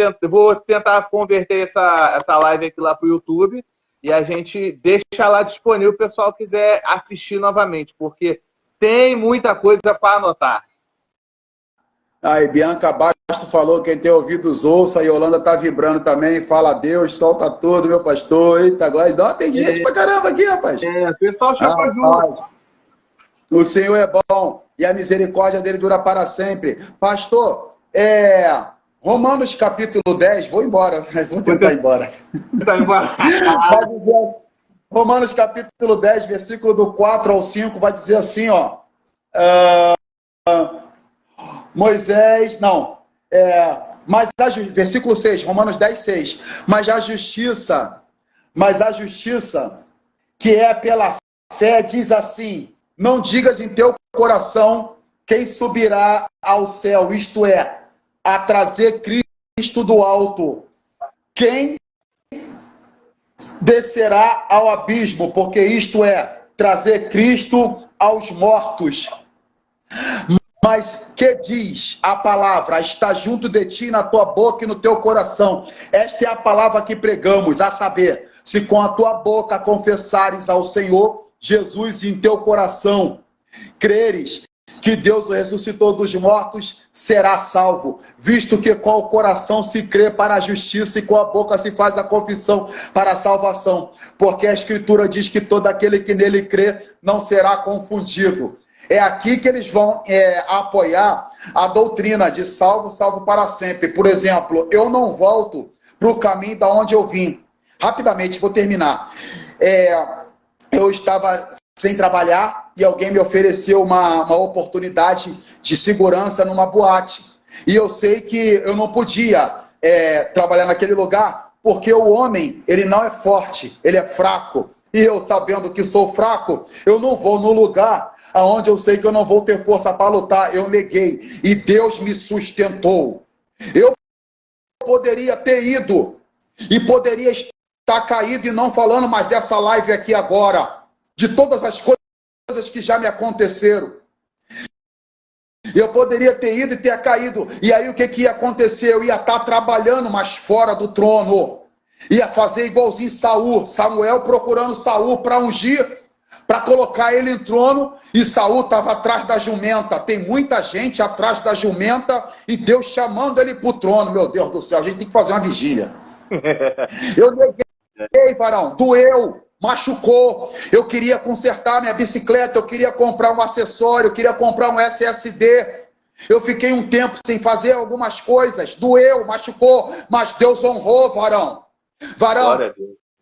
tentar converter essa live aqui lá para o YouTube e a gente deixa lá disponível o pessoal quiser assistir novamente, porque tem muita coisa para anotar. Aí, Bianca Basto falou, quem tem ouvidos ouça, a Yolanda tá vibrando também, fala a Deus, solta tudo, meu pastor, eita, agora tem gente pra caramba aqui, rapaz. O pessoal chama junto. O Senhor é bom e a misericórdia dele dura para sempre. Pastor, Romanos capítulo 10, vou embora, vou tentar ir embora. Vai dizer, Romanos capítulo 10, versículo do 4 ao 5, vai dizer assim, ó. Versículo 6, Romanos 10, 6. Mas a justiça que é pela fé diz assim, não digas em teu coração quem subirá ao céu, isto é, a trazer Cristo do alto. Quem descerá ao abismo, porque isto é trazer Cristo aos mortos. Mas que diz a palavra? Está junto de ti, na tua boca e no teu coração. Esta é a palavra que pregamos, a saber, se com a tua boca confessares ao Senhor Jesus em teu coração, creres que Deus o ressuscitou dos mortos, será salvo, visto que com o coração se crê para a justiça e com a boca se faz a confissão para a salvação. Porque a Escritura diz que todo aquele que nele crê não será confundido. É aqui que eles vão apoiar a doutrina de salvo, salvo para sempre. Por exemplo, eu não volto para o caminho da onde eu vim. Rapidamente, vou terminar. Eu estava sem trabalhar e alguém me ofereceu uma oportunidade de segurança numa boate. E eu sei que eu não podia trabalhar naquele lugar, porque o homem, ele não é forte, ele é fraco. E eu, sabendo que sou fraco, eu não vou no lugar aonde eu sei que eu não vou ter força para lutar. Eu neguei e Deus me sustentou. Eu poderia ter ido e poderia estar caído e não falando mais dessa live aqui agora, de todas as coisas que já me aconteceram. Eu poderia ter ido e ter caído. E aí o que ia acontecer? Eu ia estar trabalhando, mas fora do trono. Ia fazer igualzinho Saul. Samuel procurando Saul para ungir, para colocar ele em trono, e Saul estava atrás da jumenta. Tem muita gente atrás da jumenta e Deus chamando ele para o trono. Meu Deus do céu, a gente tem que fazer uma vigília. Eu neguei, varão, doeu, machucou. Eu queria consertar minha bicicleta, eu queria comprar um acessório, eu queria comprar um SSD. Eu fiquei um tempo sem fazer algumas coisas, doeu, machucou, mas Deus honrou, varão. Varão,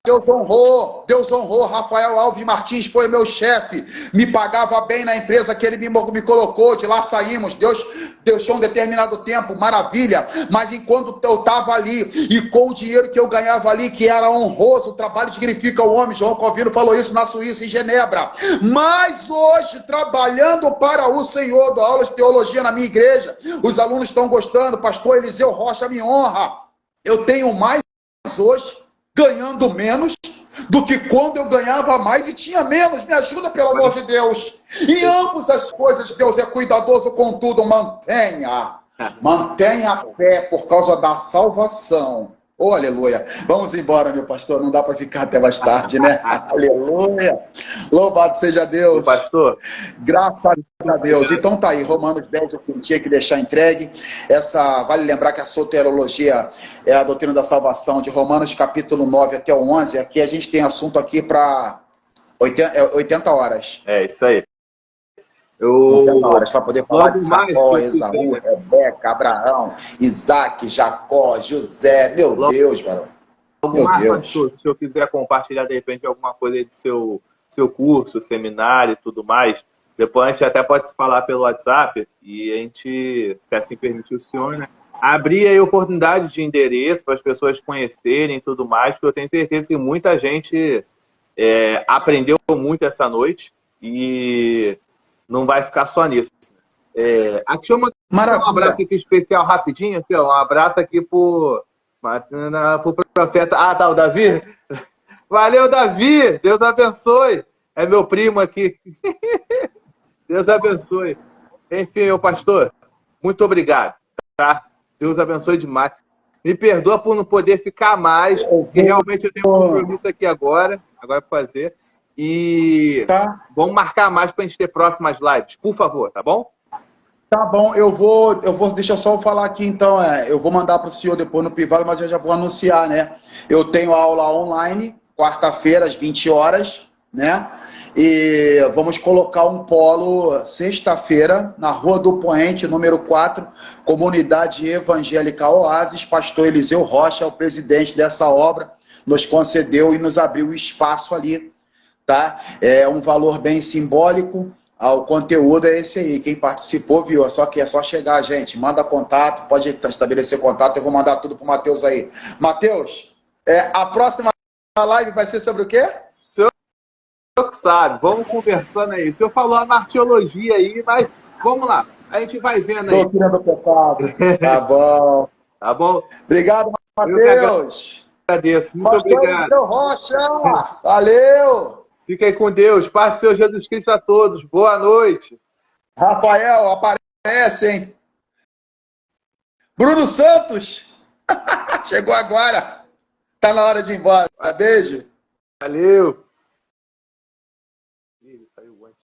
Deus honrou. Rafael Alves Martins foi meu chefe, me pagava bem na empresa que ele me colocou, de lá saímos. Deus deixou um determinado tempo, maravilha, mas enquanto eu estava ali, e com o dinheiro que eu ganhava ali, que era honroso, o trabalho dignifica o homem, João Calvino falou isso na Suíça, em Genebra, mas hoje, trabalhando para o Senhor, dou aulas de teologia na minha igreja, os alunos estão gostando, pastor Eliseu Rocha me honra, eu tenho mais hoje, ganhando menos do que quando eu ganhava mais e tinha menos. Me ajuda, pelo amor de Deus. Em ambas as coisas, Deus é cuidadoso, contudo, mantenha a fé por causa da salvação. Oh, aleluia. Vamos embora, meu pastor. Não dá para ficar até mais tarde, né? Aleluia. Louvado seja Deus. Meu pastor. Graças a Deus. Então tá aí, Romanos 10, eu tinha que deixar entregue. Vale lembrar que a soterologia é a doutrina da salvação, de Romanos capítulo 9 até o 11. Aqui a gente tem assunto aqui para 80 horas. É, isso aí. 80 horas para poder falar de Jacó, Esaú, Rebeca, Abraão, Isaac, Jacó, José. Meu Deus, varão. Meu Deus. Pastor, se eu quiser compartilhar, de repente, alguma coisa aí do seu curso, seminário e tudo mais, depois a gente até pode se falar pelo WhatsApp e a gente, se assim permitir o senhor, né, abrir aí oportunidades de endereço para as pessoas conhecerem e tudo mais, porque eu tenho certeza que muita gente aprendeu muito essa noite e não vai ficar só nisso. Aqui um abraço aqui especial rapidinho, aqui, ó, um abraço aqui pro profeta. Ah, tá, o Davi. Valeu, Davi. Deus abençoe. É meu primo aqui. Deus abençoe. Enfim, meu pastor, muito obrigado. Tá? Deus abençoe demais. Me perdoa por não poder ficar mais, porque realmente eu tenho um compromisso aqui agora para fazer. E vamos marcar mais para a gente ter próximas lives, por favor, tá bom? Tá bom, eu vou, deixa eu só falar aqui então, eu vou mandar para o senhor depois no privado, mas eu já vou anunciar, né? Eu tenho aula online, quarta-feira, às 20 horas, né? E vamos colocar um polo sexta-feira, na Rua do Poente, número 4, Comunidade Evangélica Oásis. Pastor Eliseu Rocha, o presidente dessa obra, nos concedeu e nos abriu o espaço ali, tá? É um valor bem simbólico. O conteúdo é esse aí. Quem participou viu. É só chegar, gente. Manda contato, pode estabelecer contato. Eu vou mandar tudo pro Matheus aí. Matheus, a próxima live vai ser sobre o quê? O senhor sabe. Vamos conversando aí. O senhor falou a martiologia aí, mas vamos lá. A gente vai vendo aí. Doutrina do pecado. Tá bom. Tá bom. Obrigado, Matheus. agradeço. Muito Pastor obrigado. Eliseu Rocha, valeu! Fiquem com Deus. Paz do Senhor Jesus Cristo a todos. Boa noite. Rafael, aparece, hein? Bruno Santos, chegou agora. Tá na hora de ir embora. Beijo. Valeu.